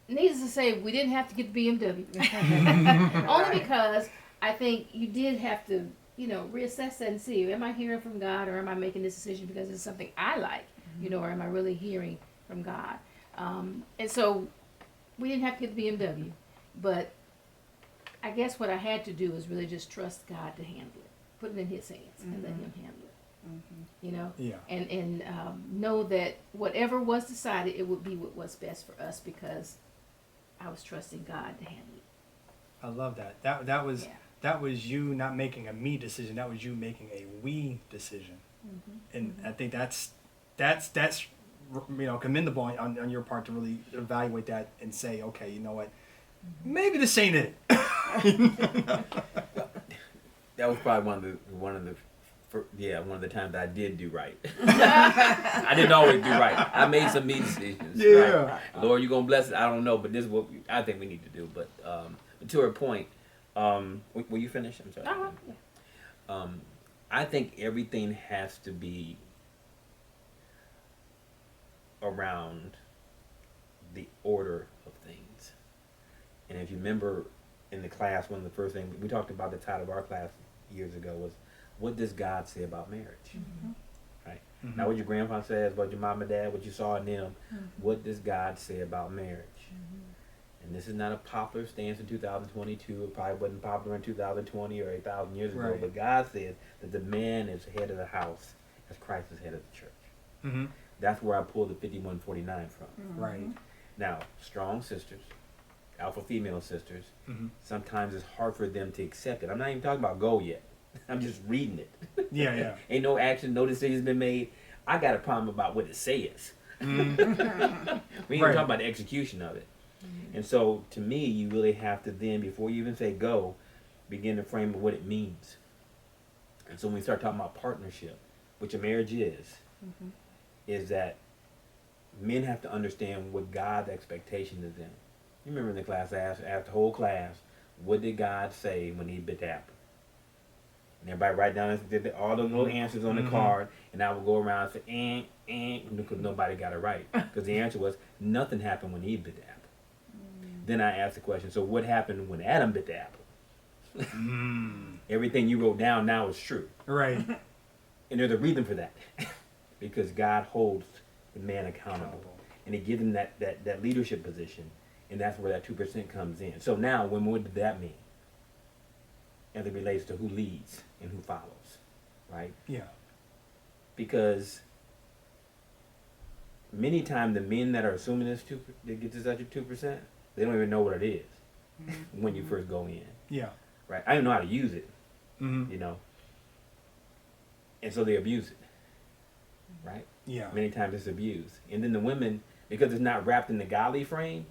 needless to say, we didn't have to get the BMW. Only because I think you did have to, you know, reassess that and see, am I hearing from God, or am I making this decision because it's something I like, you know, or am I really hearing from God? And so we didn't have to get the BMW, but I guess what I had to do was really just trust God to handle it, put it in His hands, and let Him handle it. You know, Yeah. and know that whatever was decided, it would be what was best for us, because I was trusting God to handle it. I love that. That was you not making a me decision. That was you making a we decision. And I think that's you know, commendable on your part to really evaluate that and say, okay, you know what, maybe this ain't it. That was probably one of the times I did do right. I didn't always do right. I made some me decisions. Yeah. Right? Lord, you gonna bless it? I don't know, but this is what I think we need to do. But to her point, will you finish? I'm sorry. Yeah. I think everything has to be around the order of things. And if you remember in the class, one of the first things we talked about, the title of our class years ago was, what does God say about marriage? Right? Not what your grandpa says, what your mom and dad, what you saw in them. What does God say about marriage? And this is not a popular stance in 2022. It probably wasn't popular in 2020 or 8,000 years ago. Right. But God says that the man is head of the house as Christ is head of the church. That's where I pulled the 5149 from. Right. Now, strong sisters, alpha female sisters, sometimes it's hard for them to accept it. I'm not even talking about go yet. I'm just reading it. Yeah. Ain't no action, no decisions been made. I got a problem about what it says. We ain't talking about the execution of it. And so, to me, you really have to then, before you even say go, begin to frame what it means. And so when we start talking about partnership, which a marriage is that men have to understand what God's expectation is in. You remember in the class, I asked the whole class, what did God say when he bit the apple? And everybody write down all the little answers on the card, and I would go around and say, because nobody got it right. Because the answer was, nothing happened when Eve bit the apple. Then I asked the question, so what happened when Adam bit the apple? Everything you wrote down now is true. Right. And there's a reason for that. Because God holds the man accountable. And he gives him that leadership position. And that's where that 2% comes in. So now, what did that mean? As it relates to who leads and who follows, right? Yeah. Because many times the men that are assuming this they get to such a 2%, they don't even know what it is when you first go in. Yeah. Right? I don't know how to use it, Mm-hmm. you know. And so they abuse it, right? Yeah. Many times it's abused. And then the women, because it's not wrapped in the godly frame,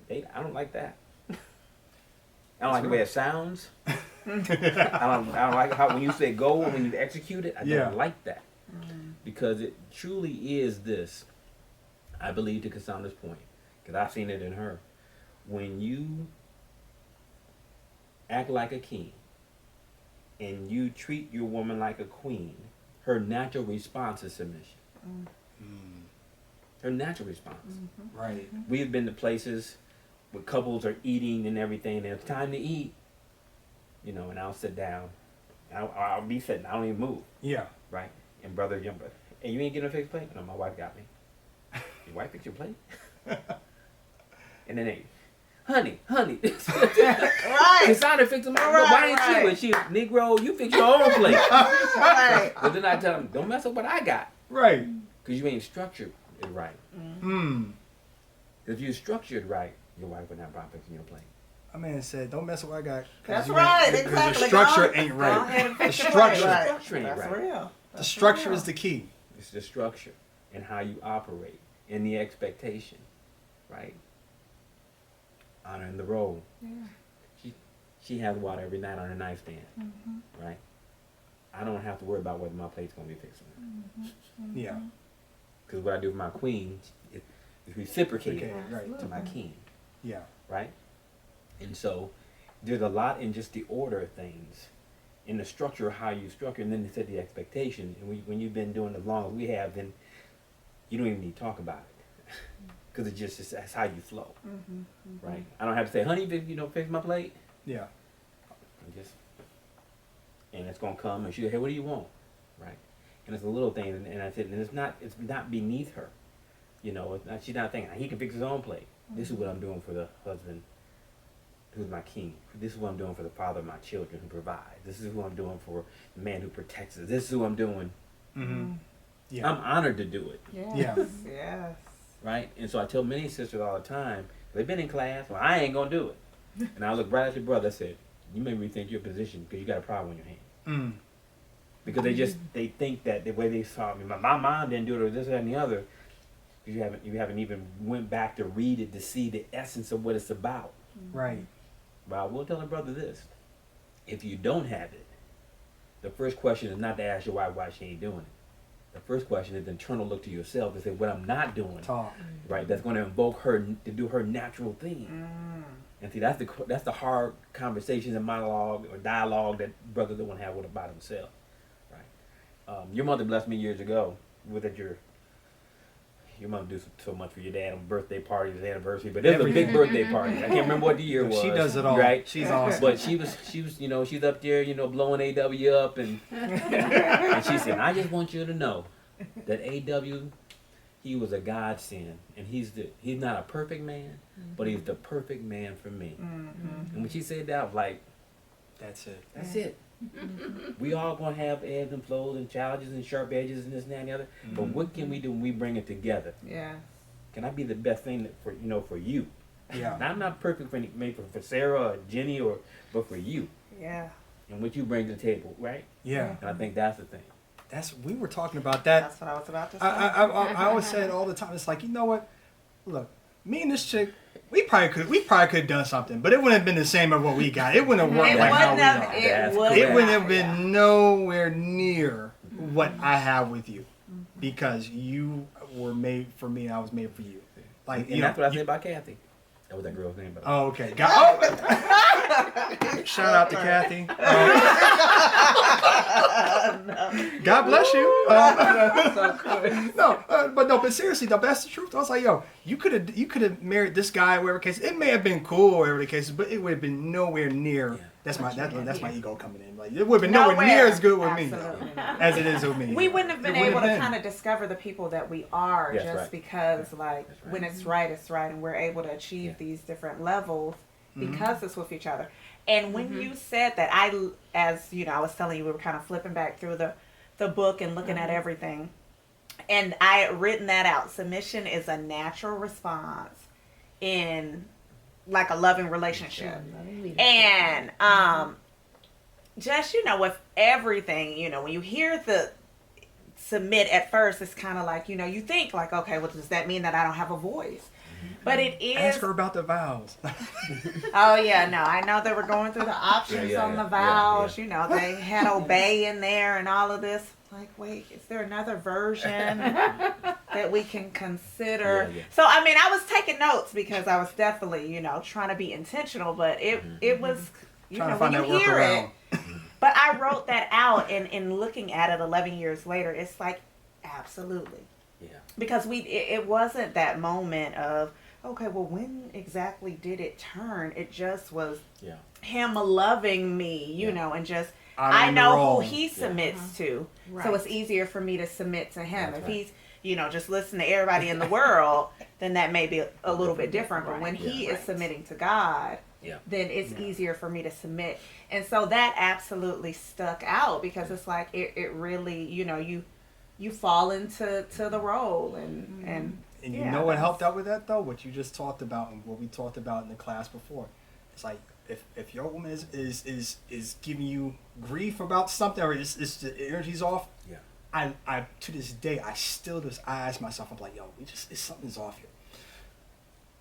I don't like that. I don't like the way it sounds. I don't like how when you say go and when you execute it, I don't like that. Because it truly is this, I believe, to Cassandra's point, because I've seen it in her. When you act like a king and you treat your woman like a queen, her natural response is submission. Her natural response. Right. We've been to places where couples are eating and everything, and it's time to eat, you know, and I'll sit down. I'll be sitting, I don't even move, Yeah. right? And brother, and you ain't getting a fixed plate? No, my wife got me. Your wife fixed your plate? And then honey. Right. Cassandra fixed my plate. Right, Why didn't right. you? And she, Negro, you fix your own plate. Right. But then I tell them, don't mess up what I got. Right. Because you ain't structured it right. If you structured right, your wife would not problem fixing your plate. My man said, "Don't mess with what I got." That's right. Because Exactly. the structure Go ain't ahead right. and The fix your structure. plate. Structure ain't That's right. real. The structure is the key. It's the structure and how you operate and the expectation, right? Honoring the role. Yeah. She has water every night on her nightstand, right? I don't have to worry about whether my plate's gonna be fixed or not. Yeah. Because what I do for my queen is reciprocated Okay, right. to my king, Yeah. right? And so there's a lot in just the order of things, in the structure of how you structure, and then they set the expectation. And when you've been doing it as long as we have, then you don't even need to talk about it, because that's how you flow, right? I don't have to say, honey, fix my plate. Yeah. And it's gonna come, and she go, hey, what do you want, right? And it's a little thing, and I said, and it's not beneath her, you know. It's not, she's not thinking he can fix his own plate. This is what I'm doing for the husband, who's my king. This is what I'm doing for the father of my children, who provides. This is who I'm doing for the man who protects us. This is who I'm doing. Yeah. I'm honored to do it, Yes. Yeah. Yes. right? And so I tell many sisters all the time, they've been in class, well, I ain't gonna do it. And I look right at your brother, I said, you may rethink your position because you got a problem in your hand. Because they think that the way they saw me, my mom didn't do it, or this, that, and the other. You haven't even went back to read it to see the essence of what it's about. Right. But I will tell a brother this: if you don't have it, the first question is not to ask your wife why she ain't doing it. The first question is the internal look to yourself to say, what I'm not doing, Talk. right? That's going to invoke her to do her natural thing. And see, that's the hard conversations and monologue or dialogue that brothers don't want to have with about themselves, right? Your mother blessed me years ago with that your mother do so much for your dad on birthday parties, anniversary, but it was a big birthday party. I can't remember what the year was. She does it all. Right? She's awesome. But she was, she's up there, blowing AW up, and and she said, I just want you to know that AW, he was a godsend, and he's not a perfect man, but he's the perfect man for me. And when she said that, I was like, That's it. that's it. We all gonna have ebbs and flows and challenges and sharp edges and this and that and the other. But what can we do when we bring it together? Yeah. Can I be the best thing for you? Yeah. Now, I'm not perfect for Sarah or Jenny but for you Yeah. and what you bring to the table, right? Yeah. And I think that's the thing. We were talking about that. That's what I was about to say. I always say it all the time. It's like, you know what? Look, me and this chick, we probably could have done something, but it wouldn't have been the same as what we got. It wouldn't have worked It like how wouldn't we have. are. That's It correct. It wouldn't have not, been nowhere near what I have with you, because you were made for me and I was made for you. Like, And you that's know, what I said about Kathy. That was that girl's name. By the way. oh, okay. Shout out to Kathy. God bless you. But seriously, though, that's the truth. I was like, yo, you could have married this guy, whatever case. It may have been cool, whatever the case, but it would have been nowhere near. Yeah. That's my ego coming in. Like, it would have been nowhere near as good with me Absolutely. as it is with me. We wouldn't have been It wouldn't able to have kind of discover the people that we are That's just right. because, like, That's right. when it's right, and we're able to achieve Yeah. these different levels Mm-hmm. because it's with each other. And when you said that, as you know, I was telling you, we were kind of flipping back through the book and looking at everything, and I had written that out. Submission is a natural response in like a loving relationship. And just, you know, with everything, you know, when you hear the submit at first, it's kind of like, you know, you think like, okay, well, does that mean that I don't have a voice? But it is. Ask her about the vows. Oh yeah, no, I know they were going through the options on the vows. Yeah. You know, they had obey in there and all of this. Like, wait, is there another version that we can consider? Yeah. So, I mean, I was taking notes because I was definitely, you know, trying to be intentional. But it was, you Trying know, to find when that you hear workaround. it. But I wrote that out, and in looking at it 11 years later, it's like, absolutely. Yeah. Because it wasn't that moment of, okay, well, when exactly did it turn? It just was Yeah. him loving me, you Yeah. know, and just I'm I in the know wrong. who he submits to. Right. So it's easier for me to submit to him. That's If right. he's, you know, just listen to everybody in the world, then that may be a little bit different. But when he Yeah. is submitting to God, Yeah. then it's easier for me to submit. And so that absolutely stuck out because it's like it really, you know, you fall into the role and And you yeah, know what that's- helped out with that though? What you just talked about and what we talked about in the class before. It's like if your woman is giving you grief about something or is the energy's off, Yeah. I to this day I still just I ask myself, I'm like, yo, something's off here.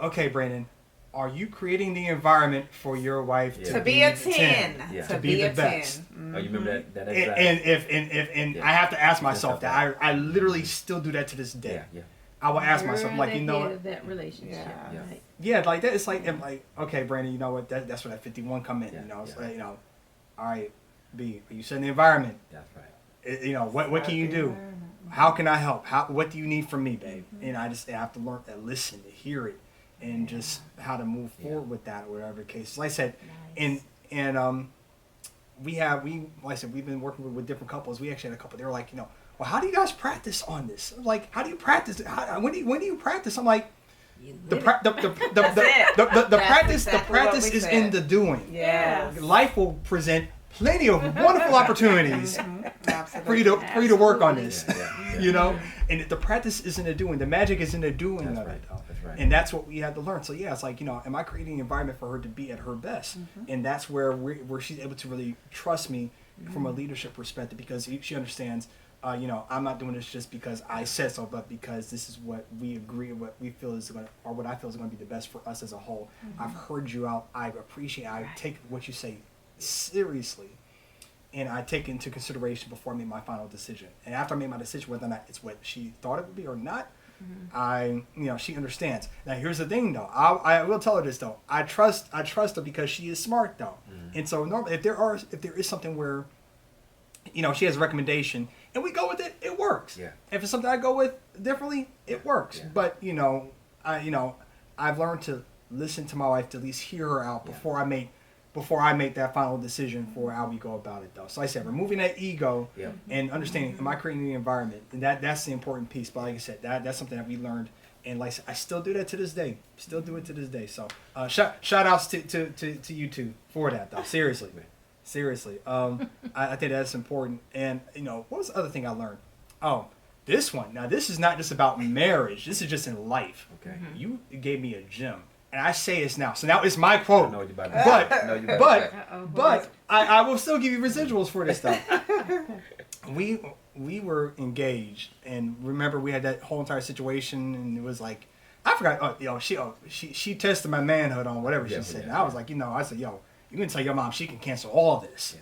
Okay, Brandon, are you creating the environment for your wife Yeah. to be a 10, Yeah. to To be be a the 10. best. Oh, you remember that And, exact? and Yeah. I have to ask Yourself myself that. that. I literally still do that to this day. Yeah. Yeah. I will ask You're myself, the like, you know head what? of that relationship. Yeah. Yeah. Right. Yeah, like that. It's like, I'm like, okay, Brandon, you know what? That's where that 51 come in. Yeah, You know, it's yeah. like, you know, all right, B, you set the environment. That's right. You know, what can you do? How can I help? What do you need from me, babe? And I have to learn to listen, to hear it, and just how to move forward with that, or whatever the case is. Like I said, Nice. and like I said, we've been working with different couples. We actually had a couple. They were like, you know, well, how do you guys practice on this? I'm like, how do you practice? When do you practice? I'm like, the practice exactly what we is said. in the doing. Yes. Life will present plenty of wonderful opportunities for you to work on this. Yeah. You know, and the practice is in the doing. The magic is in the doing That's of right. it, though. That's right. And that's what we had to learn. So yeah, it's like, you know, am I creating an environment for her to be at her best? And that's where she's able to really trust me from a leadership perspective, because she understands. You know, I'm not doing this just because I said so, but because this is what we agree, what we feel is going to, or what I feel is going to be the best for us as a whole. I've heard you out. I appreciate. I take what you say seriously, and I take it into consideration before I make my final decision. And after I make my decision, whether or not it's what she thought it would be or not, she understands. Now, here's the thing, though. I will tell her this, though. I trust her because she is smart, though. And so normally, if there is something where, you know, she has a recommendation and we go with it, it works. Yeah. If it's something I go with differently, it works. Yeah. But I've learned to listen to my wife, to at least hear her out before I make that final decision for how we go about it, though. So like I said, removing that ego and understanding, am I creating the environment? And that's the important piece. But like I said, that's something that we learned. And like I said, I still do that to this day. Still do it to this day. So shout outs to you two for that, though. Seriously. I think that's important. And, you know, what was the other thing I learned? Oh, this one. Now, this is not just about marriage. This is just in life. Okay. You gave me a gem. And I say this now. So now it's my quote. I know what you're about to say. I know what you're about to say. But I will still give you residuals for this stuff. We were engaged, and remember we had that whole entire situation, and it was like, I forgot. She tested my manhood on whatever she said. And I was like, I said, yo, you can tell your mom she can cancel all this.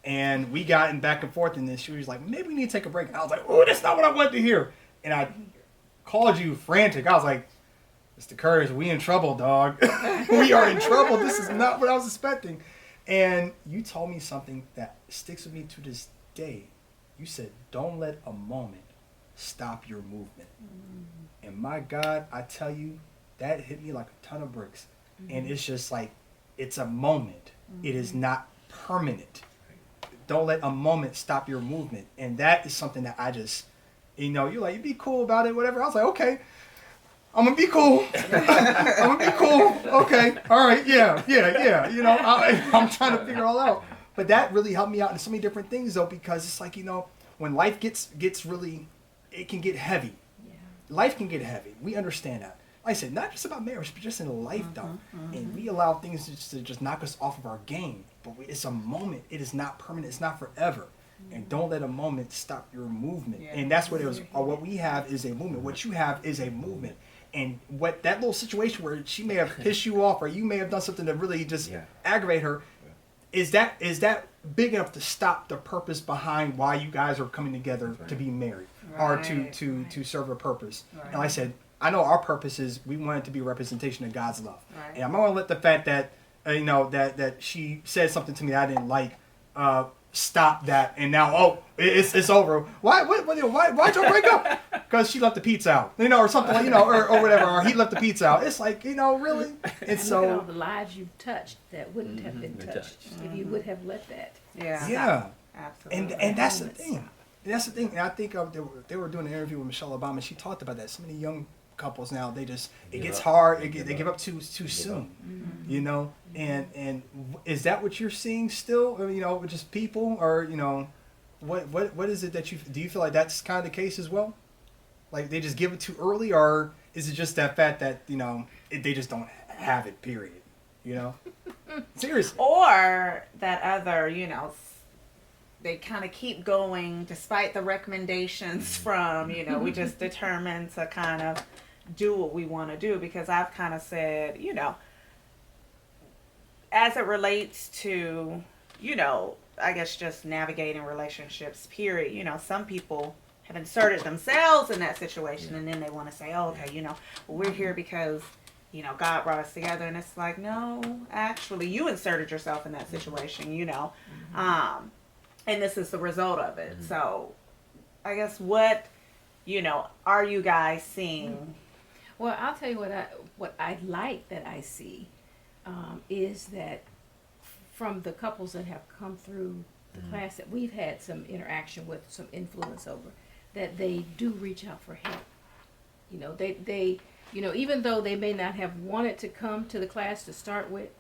And we got in back and forth, and then she was like, maybe we need to take a break. And I was like, oh, that's not what I wanted to hear. And I called you frantic. I was like, Mr. Curtis, we in trouble, dog. We are in trouble. This is not what I was expecting. And you told me something that sticks with me to this day. You said, don't let a moment stop your movement. And my God, I tell you, that hit me like a ton of bricks. And it's just like, it's a moment. It is not permanent. Don't let a moment stop your movement. And that is something that I just, you're like, you be cool about it, whatever. I was like, okay, I'm going to be cool. I'm going to be cool. Okay. All right. Yeah. I'm trying to figure it all out. But that really helped me out in so many different things, though, because it's like, when life gets really, it can get heavy. Yeah. Life can get heavy. We understand that. Like I said, not just about marriage, but just in life, though. And we allow things to just knock us off of our game. But it's a moment. It is not permanent. It's not forever. And don't let a moment stop your movement. Yeah. And that's what it was. What we have is a movement. What you have is a movement. And what that little situation where she may have pissed you off, or you may have done something to really just aggravate her, is that big enough to stop the purpose behind why you guys are coming together to be married, or to serve a purpose? Right. And like I said, I know our purpose is we want it to be a representation of God's love. Right. And I'm not gonna let the fact that that she said something to me that I didn't like stop that. And now it's over. Why'd y'all break up? Because she left the pizza out, or something like, or whatever, or he left the pizza out. It's like, really. And so look at all the lives you've touched that wouldn't have been touched if you would have let that. Yeah. Absolutely. And that's the thing. That's the thing. And I think they were doing an interview with Michelle Obama, and she talked about that. So many young couples now, it gets hard. They give up too soon. And is that what you're seeing still? Or, with just people, or what is it that do you feel like that's kind of the case as well? Like they just give it too early, or is it just that fact that they just don't have it? Period. Seriously. Or that other, they kind of keep going despite the recommendations from, we just determined to kind of do what we want to do, because I've kind of said, as it relates to, I guess just navigating relationships, period, some people have inserted themselves in that situation, and then they want to say, oh, okay, we're here because, God brought us together, and it's like, no, actually, you inserted yourself in that situation, and this is the result of it. So, I guess what, are you guys seeing? Well, I'll tell you what I like that I see is that from the couples that have come through the class that we've had some interaction with, some influence over, that they do reach out for help. They even though they may not have wanted to come to the class to start with,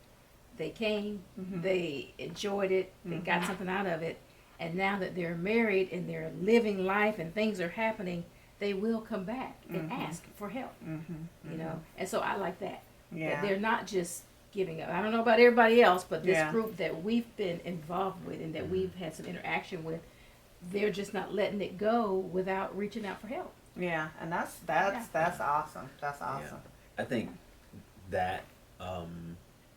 they came, they enjoyed it, they got something out of it, and now that they're married and they're living life and things are happening, they will come back and ask for help. And so I like that. That they're not just giving up. I don't know about everybody else, but this group that we've been involved with and that we've had some interaction with, they're just not letting it go without reaching out for help. Yeah, and that's awesome. That's awesome. Yeah. I think that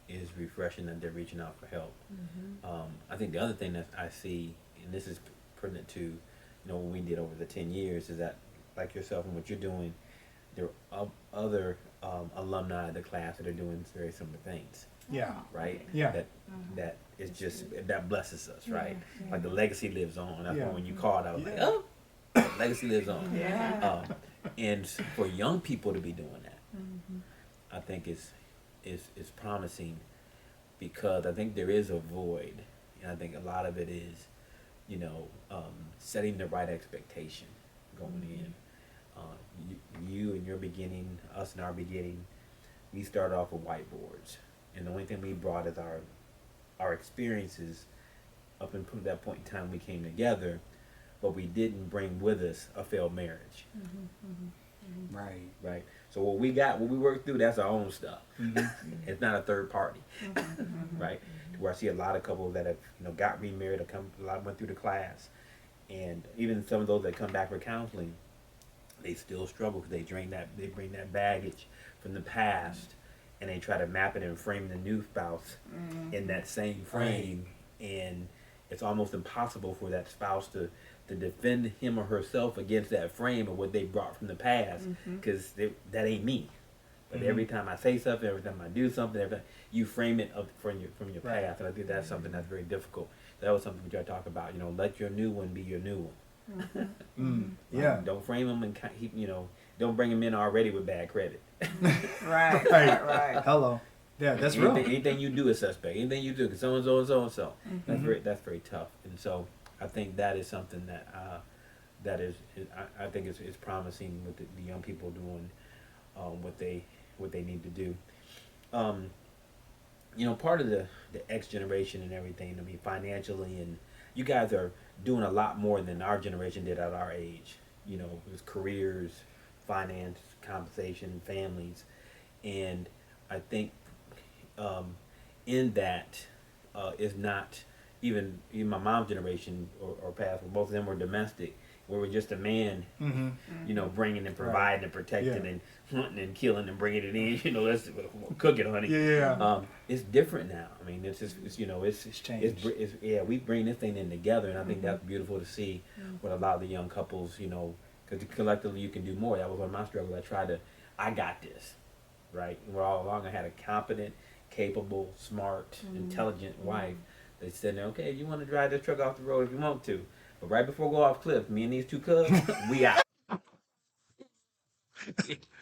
is refreshing that they're reaching out for help. I think the other thing that I see, and this is pertinent to what we did over the 10 years, is that like yourself and what you're doing, there are other alumni of the class that are doing very similar things. Yeah. Right? Yeah. That is just, that blesses us, right? Like the legacy lives on. That's why when you called, I was like, legacy lives on. Yeah. And for young people to be doing that, I think is promising, because I think there is a void, and I think a lot of it is, setting the right expectation going in. You in your beginning, us in our beginning, we started off with whiteboards, and the only thing we brought is our experiences up until that point in time we came together, but we didn't bring with us a failed marriage. Right. So what we worked through, that's our own stuff. It's not a third party, right? Where I see a lot of couples that have got remarried, a lot went through the class, and even some of those that come back for counseling, they still struggle because they bring that baggage from the past, and they try to map it and frame the new spouse in that same frame, and it's almost impossible for that spouse to defend him or herself against that frame of what they brought from the past, because that ain't me. But every time I say something, every time I do something, every time you frame it up from your Right. past, and I think that's something that's very difficult. That was something we tried to talk about. Let your new one be your new one. Yeah. Don't frame them and don't bring them in already with bad credit. Right. Hello. Yeah, that's real. Anything you do is suspect. Anything you do, because so and so and so and so. That's very tough. And so I think that is something that is I think is promising with the young people doing what they need to do. Part of the X generation and everything. I mean, financially, and you guys are doing a lot more than our generation did at our age. With careers, finance, compensation, families, and I think in that is not even my mom's generation or past, where both of them were domestic, where we're just a man, bringing and providing and protecting and hunting and killing and bringing it in. Let's cook it, honey. Yeah. It's different now. I mean, it's changed. We bring this thing in together, and I think that's beautiful to see with a lot of the young couples. Because collectively you can do more. That was one of my struggles. I got this, right? And all along I had a competent, capable, smart, intelligent wife. They said, okay, you want to drive this truck off the road if you want to. But right before we go off cliff, me and these two cubs, we out.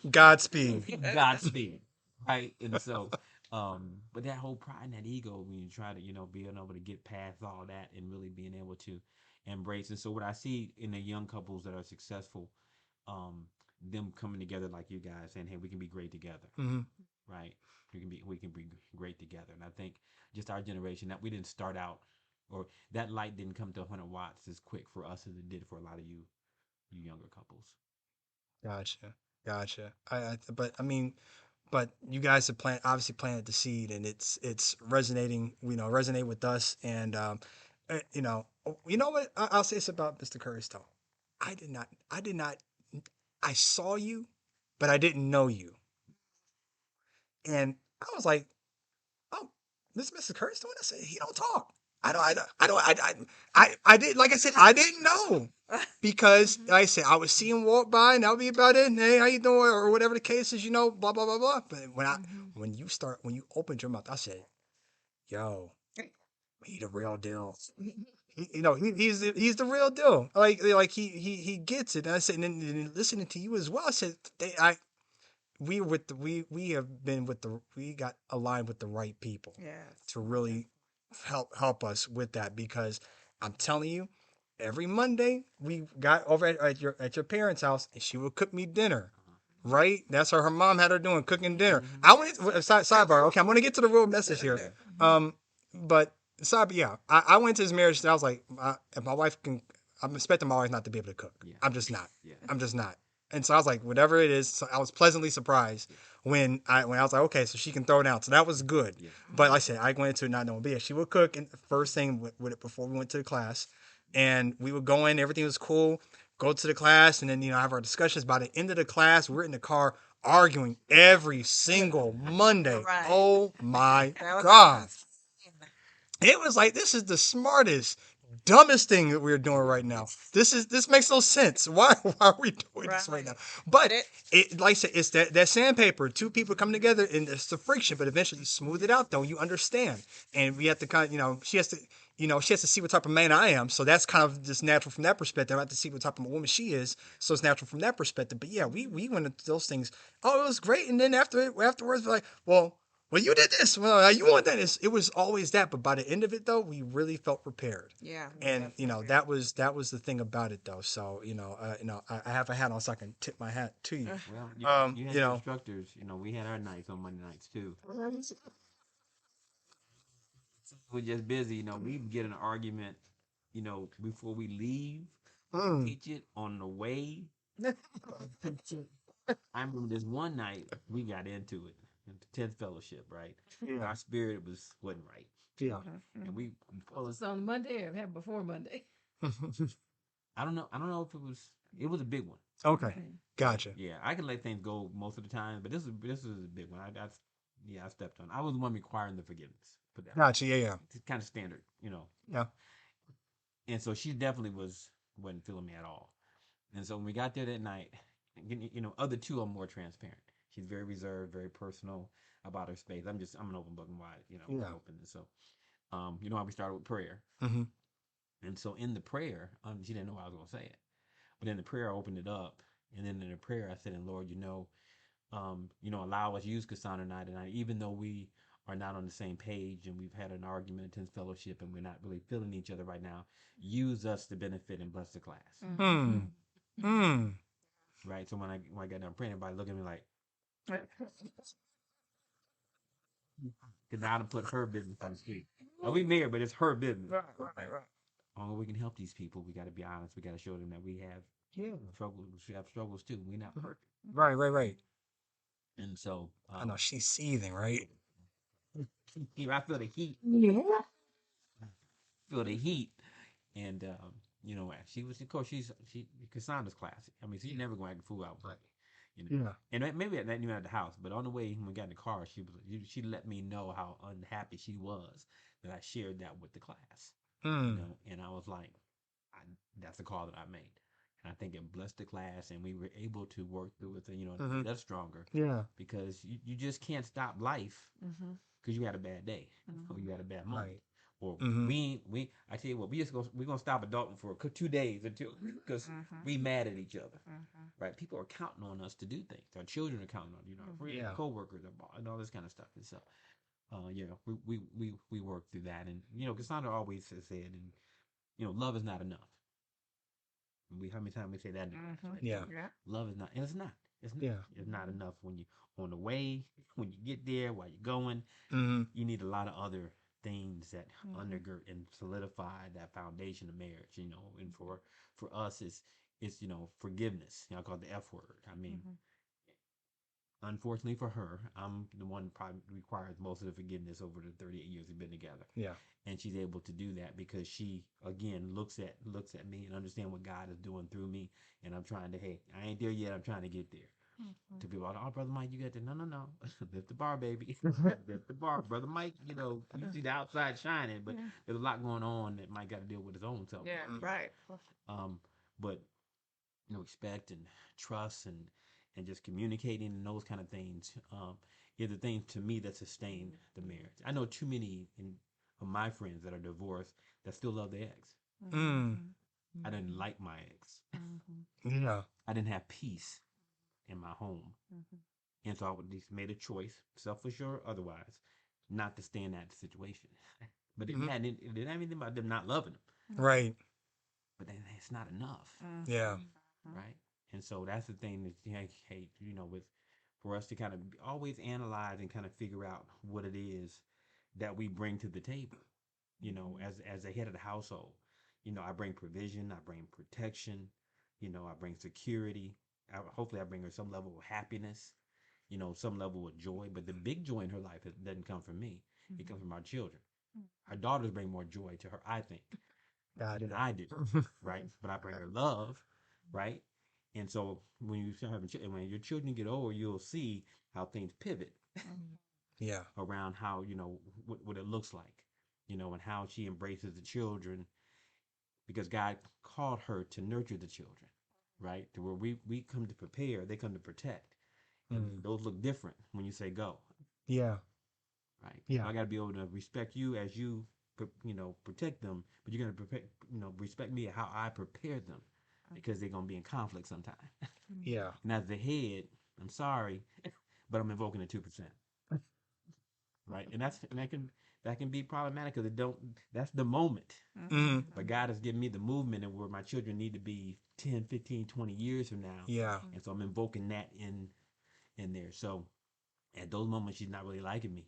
Godspeed. Godspeed. Right? And so, but that whole pride and that ego, when you try to, being able to get past all that and really being able to embrace. And so what I see in the young couples that are successful, them coming together like you guys saying, hey, we can be great together. Right? We can be great together. And I think just our generation, that we didn't start out, or that light didn't come to 100 watts as quick for us as it did for a lot of you younger couples. Gotcha. But you guys have obviously planted the seed, and it's resonating. Resonate with us, and you know what? I'll say this about Mr. Curtis though. I did not. I saw you, but I didn't know you, and I was like, oh, this Mr. Curtis doing this? He don't talk. I did, like I said, I didn't know because, like I said, I would see him walk by and that would be about it. And, hey, how you doing? Or whatever the case is, blah, blah, blah, blah. But when you opened your mouth, I said, yo, he the real deal. He's the real deal. Like he gets it. And I said, and then listening to you as well, I said, we have been we got aligned with the right people to really help us with that, because I'm telling you, every Monday we got over at your parents' house and she would cook me dinner. Right? That's her mom had her doing cooking dinner. I went sidebar. Okay, I'm gonna get to the real message here. But yeah, I went to this marriage and I was like, if my wife can, I'm expecting my wife not to be able to cook. Yeah. I'm just not. Yeah. I'm just not. And so I was like, whatever it is. So I was pleasantly surprised when I was like, okay, so she can throw it out. So that was good. Yeah. But like I said, I went into it not knowing. But yeah, she would cook and first thing with it before we went to the class. And we would go in, everything was cool, go to the class, and then, have our discussions. By the end of the class, we're in the car arguing every single Monday. Right. Oh my That was God. awesome. It was like, this is the smartest, dumbest thing that we're doing right now. This makes no sense. Why are we doing this right now? But it like I said, it's that sandpaper. Two people come together and it's the friction, but eventually you smooth it out though. You understand. And we have to kind of, she has to see what type of man I am. So that's kind of just natural from that perspective. I have to see what type of woman she is. So it's natural from that perspective. But yeah, we went into those things. Oh, it was great. And then afterwards, we're like, well, you did this. Well, you want that. It was always that. But by the end of it, though, we really felt prepared. Yeah. And that was the thing about it, though. So I have a hat on, so I can tip my hat to you. Well, you had your instructors. We had our nights on Monday nights too. We're just busy. We get an argument. Before we leave, teach it on the way. I remember this one night we got into it. 10th fellowship, right? Yeah. Our spirit wasn't right. Yeah. And we Was it on Monday or happened before Monday? I don't know if it was a big one. Okay. Gotcha. Yeah, I can let things go most of the time, but this was a big one. I stepped on. I was the one requiring the forgiveness. Put that. Gotcha. Yeah. It's kind of standard, Yeah. And so she definitely wasn't feeling me at all. And so when we got there that night, other two are more transparent. She's very reserved, very personal about her space. I'm an open book and wide, Yeah. open. And so, how we started with prayer. Mm-hmm. And so in the prayer, she didn't know I was going to say it. But in the prayer, I opened it up. And then in the prayer, I said, and Lord, allow us use Cassandra and I tonight, even though we are not on the same page and we've had an argument, intense fellowship, and we're not really feeling each other right now. Use us to benefit and bless the class. Mm. Mm. Right. So when I got done praying, everybody looked at me like, because now to put her business on the street. Now, we married, but it's her business. Right. Oh, we can help these people. We got to be honest. We got to show them that we have struggles. We have struggles too. We're not perfect. Right. And so, I know she's seething, right? I feel the heat. Feel the heat. And she was, of course, she Cassandra's classy. I mean, so you never going to act a fool out, right? Yeah. And maybe at that, even at the house, but on the way when we got in the car, she let me know how unhappy she was that I shared that with the class. Mm. And I was like, that's the call that I made. And I think it blessed the class, and we were able to work through it, and made us stronger. Yeah. Because you just can't stop life because you had a bad day or you had a bad moment. Right. Or Mm-hmm. I tell you what, we're gonna stop adulting for 2 days until because we mad at each other, right? People are counting on us to do things. Our children are counting on our friends, Yeah. coworkers, and all this kind of stuff. And so, we work through that. And Cassandra always has said, and love is not enough. How many times we say that? Right? Yeah. Love is not, and it's not. It's not. Yeah. It's not enough when you on the way, when you get there, while you're going. Mm-hmm. You need a lot of other things that undergird and solidify that foundation of marriage. And for us, it's forgiveness. I call it the F word. I mean, unfortunately for her, I'm the one probably requires most of the forgiveness over the 38 years we've been together. Yeah. And she's able to do that because she again looks at me and understand what God is doing through me. And I'm trying to, hey, I ain't there yet. I'm trying to get there. To people, oh, Brother Mike, you got to, no. Lift the bar, baby. Lift the bar. Brother Mike, you see the outside shining, but there's a lot going on that Mike got to deal with his own self. Yeah, right. But respect and trust and just communicating and those kind of things are the things to me that sustain the marriage. I know too many of my friends that are divorced that still love their ex. Mm. I didn't like my ex. Yeah. I didn't have peace in my home. And so I just made a choice, selfish or otherwise, not to stay in that situation. But it didn't have anything about them not loving them. Right. But then it's not enough. Yeah. Right? And so that's the thing that hey, for us to kind of always analyze and kind of figure out what it is that we bring to the table. As a head of the household, I bring provision, I bring protection, I bring security. Hopefully, I bring her some level of happiness, some level of joy. But the big joy in her life doesn't come from me; it comes from our children. Our daughters bring more joy to her, I think, than I do, right? But I bring her love, right? And so when you start having children, when your children get older, you'll see how things pivot Yeah. around how what it looks like, and how she embraces the children because God called her to nurture the children, right? To where we come to prepare, they come to protect, and those look different when you say go, Yeah. right? Yeah. So I got to be able to respect you as you protect them, but you're gonna respect me how I prepare them because they're gonna be in conflict sometime. Yeah. And as the head, I'm sorry, but I'm invoking the 2%. Right, and that can be problematic because that's the moment. Mm. But God has given me the movement and where my children need to be 10, 15, 20 years from now. Yeah. And so I'm invoking that in there. So at those moments she's not really liking me.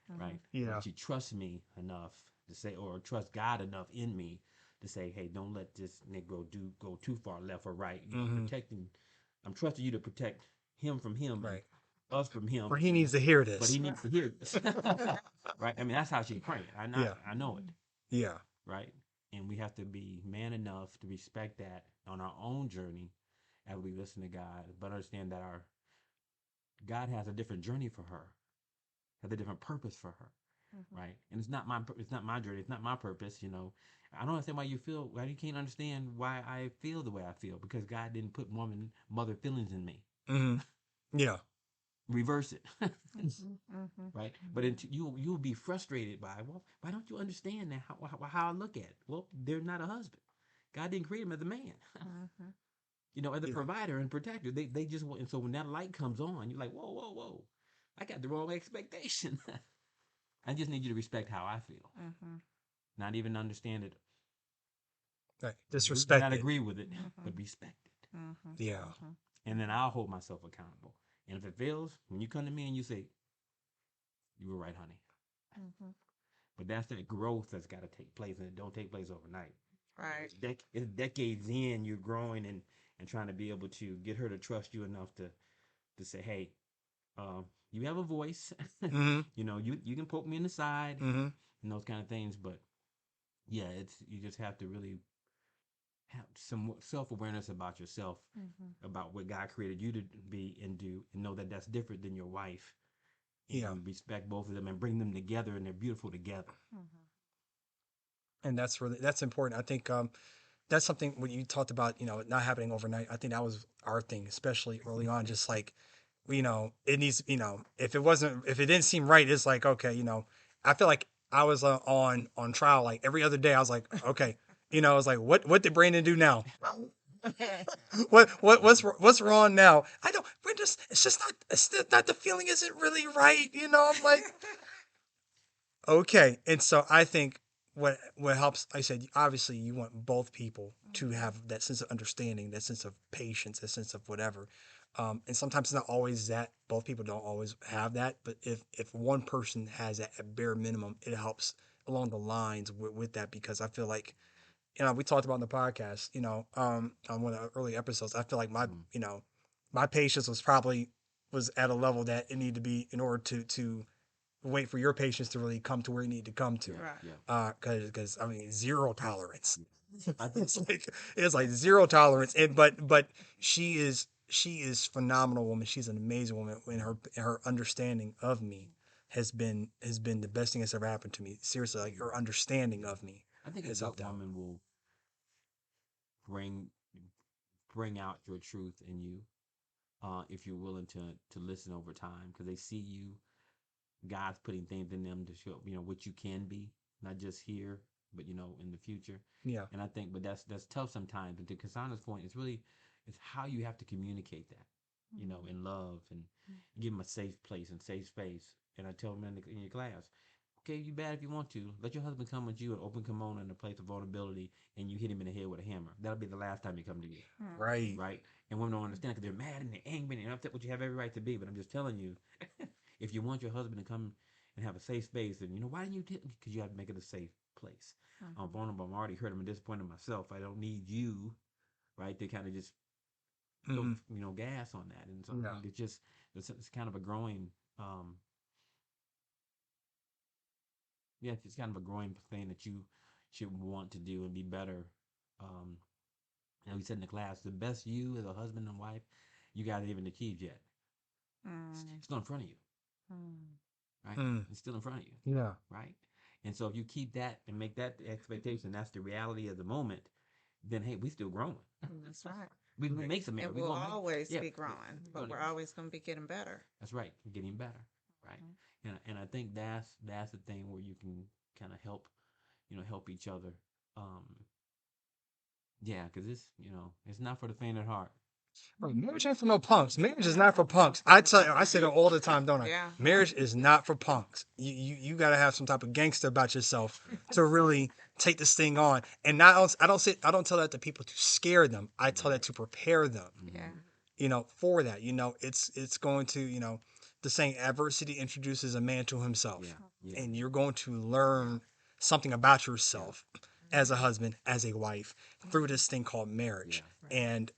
Right. Yeah. But she trusts me enough to say, or trust God enough in me to say, hey, don't let this Negro go too far left or right. Protecting, I'm trusting you to protect him from him, Right. us from him. Or he needs to hear But this. he needs to hear this. Right? I mean, that's how she's praying. I know it. Yeah. Right? And we have to be man enough to respect that on our own journey as we listen to God, but understand that our God has a different journey for her, has a different purpose for her. right? And it's not my journey, it's not my purpose. I don't understand why you can't understand why I feel the way I feel, because God didn't put mother feelings in me. Mm-hmm. Yeah. Reverse it. Mm-hmm. Right? But you'll be frustrated by, well, why don't you understand that how I look at it? Well, they're not a husband. God didn't create them as a man. As a Yeah. provider and protector. They just want, and so when that light comes on, you're like, whoa, whoa, whoa, I got the wrong expectation. I just need you to respect how I feel, not even understand it. Right. We may not Disrespected. agree with it, but respect it, Yeah. and then I'll hold myself accountable. And if it fails, when you come to me and you say, "You were right, honey," but that's that growth that's got to take place, and it don't take place overnight. Right. It's decades in, you're growing and trying to be able to get her to trust you enough to say, hey, you have a voice. Mm-hmm. You can poke me in the side Mm-hmm. and those kind of things. But yeah, you just have to really have some self awareness about yourself, about what God created you to be and do, and know that that's different than your wife, Yeah. and respect both of them and bring them together, and they're beautiful together. And that's important. I think that's something when you talked about, not happening overnight. I think that was our thing, especially early on. Just like, it needs, if it didn't seem right, it's like, okay, I feel like I was on trial like every other day. I was like, okay, I was like, what did Brandon do now? What's wrong now? I don't. It's just not the feeling isn't really right. I'm like, okay. And so I think what helps, I said, obviously you want both people to have that sense of understanding, that sense of patience, that sense of whatever. And sometimes it's not always that. Both people don't always have that. But if one person has that at bare minimum, it helps along the lines with that, because I feel like, we talked about in the podcast, on one of the early episodes, I feel like my patience was at a level that it needed to be in order to wait for your patience to really come to where you need to come to. Right. Yeah. Because I mean, zero tolerance. I think It's like zero tolerance. But she is phenomenal woman. She's an amazing woman, and her understanding of me has been the best thing that's ever happened to me. Seriously, like her understanding of me I think a has good helped out. woman will bring bring out your truth in you, if you're willing to listen over time, because they see you. God's putting things in them to show what you can be, not just here, but in the future. Yeah. And I think, but that's tough sometimes. And to Cassandra's point, it's how you have to communicate that, in love, and give them a safe place and safe space. And I tell them in your class, okay, you bad if you want to. Let your husband come with you and open kimono in a place of vulnerability, and you hit him in the head with a hammer. That'll be the last time you come to you. Right. Right? And women don't understand because they're mad and they're angry and they're upset, which you have every right to be. But I'm just telling you, if you want your husband to come and have a safe space, then why didn't you? Because you have to make it a safe place. I'm vulnerable. I'm already hurt. I'm disappointed in myself. I don't need you, right, to kind of just throw gas on that. And so I think it's kind of a growing, it's kind of a growing thing that you should want to do and be better. Um, and we said in the class, the best you as a husband and wife, you guys haven't achieved yet. It's still in front of you, right? It's still in front of you, Yeah. right? And so if you keep that and make that the expectation, that's the reality of the moment, then hey, we still growing. That's right. We can make some error. It We will gonna make, always yeah, be growing, but we're always going to be getting better. That's right, getting better, right? And I think that's the thing where you can kind of help each other. Um, yeah, because it's not for the faint of heart. Right, marriage ain't for no punks. Marriage is not for punks. I tell you, I say that all the time, don't I? Yeah. Marriage is not for punks. You gotta have some type of gangster about yourself to really take this thing on. And I don't tell that to people to scare them. I tell that to prepare them. Yeah. For that. It's going to, the saying adversity introduces a man to himself. Yeah. And you're going to learn something about yourself as a husband, as a wife, through this thing called marriage. Yeah. And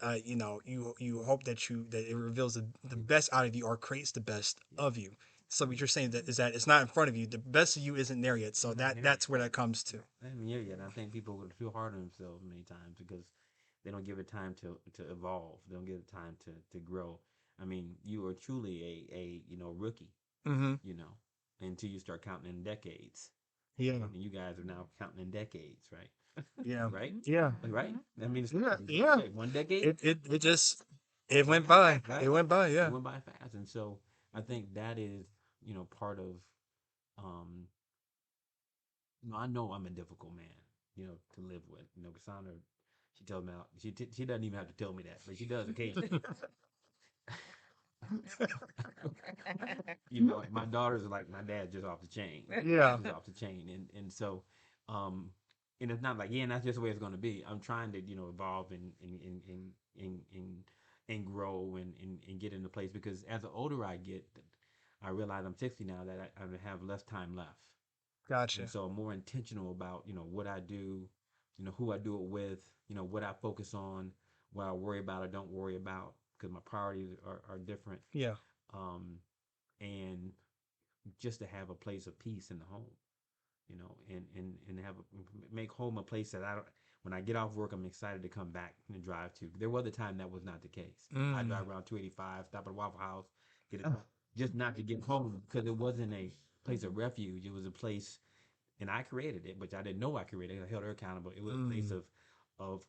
you hope that it reveals the best out of you or creates the best of you. So what you're saying is that it's not in front of you. The best of you isn't there yet. So that's where that comes to. I mean, yeah. And I think people would feel hard on themselves many times because they don't give it time to evolve. They don't give it time to grow. I mean, you are truly a rookie. Mm-hmm. You know, until you start counting in decades. Yeah. And you guys are now counting in decades, right? Yeah. Right? Yeah. Right? I mean, it's Yeah. one decade. It just it went by. Right? It went by. It Yeah. went by fast, and so I think that is, part of. Um, I know I'm a difficult man, to live with. Cassandra, she tells me she doesn't even have to tell me that, but she does occasionally. My daughters are like my dad, just off the chain. Yeah. Just off the chain, and so, um, and it's not like, and that's just the way it's going to be. I'm trying to evolve and grow and get into place, because as the older I get, I realize I'm 60 now, that I have less time left. Gotcha. And so I'm more intentional about, what I do, who I do it with, what I focus on, what I worry about or don't worry about, because my priorities are different. Yeah. And just to have a place of peace in the home, and make home a place that when I get off work, I'm excited to come back and drive to. There was a time that was not the case. I drive around 285, stop at Waffle House, get it, just not to get home, because it wasn't a place of refuge. It was a place, and I created it, but I didn't know I created it. I held her accountable. It was a place of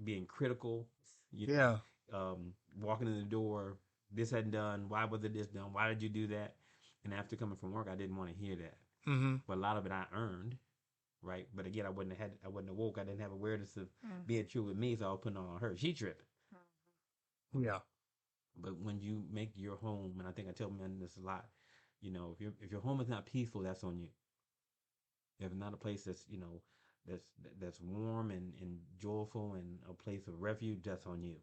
being critical. Yeah. Walking in the door, this hadn't done. Why wasn't this done? Why did you do that? And after coming from work, I didn't want to hear that. Mm-hmm. But a lot of it I earned, right? But again, I wasn't awoke. I didn't have awareness of being true with me, so I was putting on her. She tripping. Yeah. But when you make your home, and I think I tell men this a lot, if your home is not peaceful, that's on you. If it's not a place that's warm and joyful and a place of refuge, that's on you,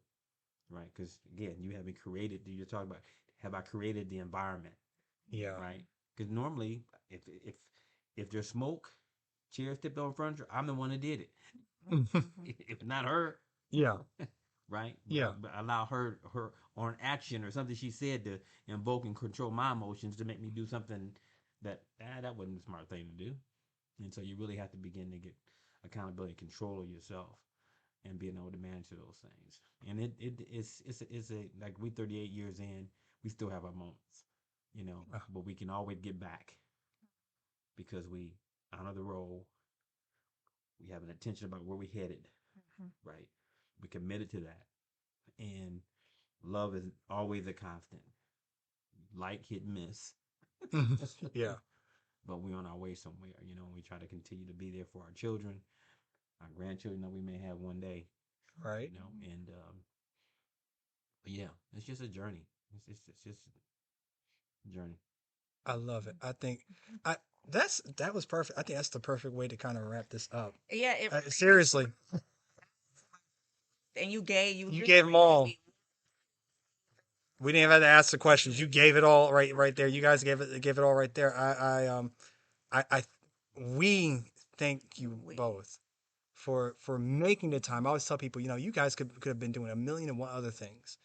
right? Because again, you haven't created. You're talking about, have I created the environment? Yeah. Right? Because normally, if there's smoke, chairs tipped over furniture, I'm the one that did it. If not her, Yeah. right? Yeah. But allow her or an action or something she said to invoke and control my emotions to make me do something that wasn't the smart thing to do. And so you really have to begin to get accountability and control of yourself, and being able to manage those things. And it's a like, we 38 years in, we still have our moments, but we can always get back, because we honor the role. We have an intention about where we headed, right? We committed to that, and love is always a constant. Like, hit, miss. Yeah. But we're on our way somewhere, we try to continue to be there for our children, our grandchildren that we may have one day. Right. And but yeah, it's just a journey. It's just a journey. I love it. I think that was perfect. I think that's the perfect way to kind of wrap this up. Yeah, Seriously, and you gave them all. We didn't even have to ask the questions. You gave it all right there. You guys gave it all right there. We thank you both for making the time. I always tell people, you guys could have been doing a million and one other things,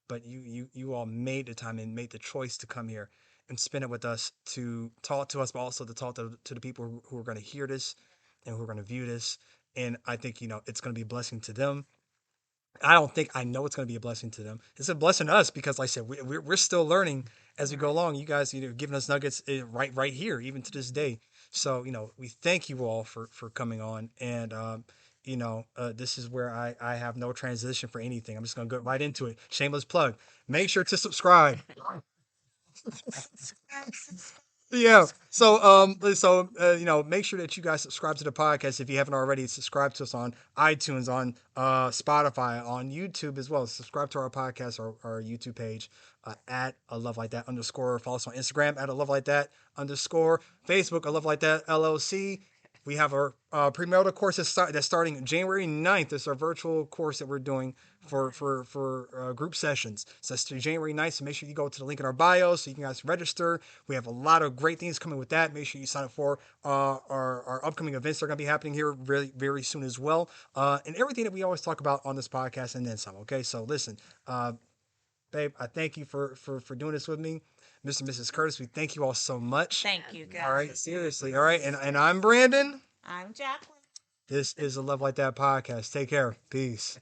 but you all made the time and made the choice to come here and spend it with us, to talk to us, but also to talk to the people who are going to hear this and who are going to view this. And I think, it's going to be a blessing to them. I know it's going to be a blessing to them. It's a blessing to us, because, like I said, we're still learning as we go along. You guys, giving us nuggets right here, even to this day. So, we thank you all for coming on. And, this is where I have no transition for anything. I'm just going to go right into it. Shameless plug. Make sure to subscribe. Yeah. So make sure that you guys subscribe to the podcast if you haven't already. Subscribe to us on iTunes, on Spotify, on YouTube as well. Subscribe to our podcast, our YouTube page at a love like that _ Follow us on Instagram at a love like that _ Facebook a love like that LLC. We have our premarital course that's starting January 9th. It's our virtual course that we're doing for group sessions. So that's January 9th. So make sure you go to the link in our bio so you can guys register. We have a lot of great things coming with that. Make sure you sign up for our upcoming events that are going to be happening here very, very soon as well. And everything that we always talk about on this podcast, and then some. Okay, so listen, babe, I thank you for doing this with me. Mr. and Mrs. Curtis, we thank you all so much. Thank you, guys. All right, seriously. All right, and I'm Brandon. I'm Jacqueline. This is a Love Like That podcast. Take care. Peace.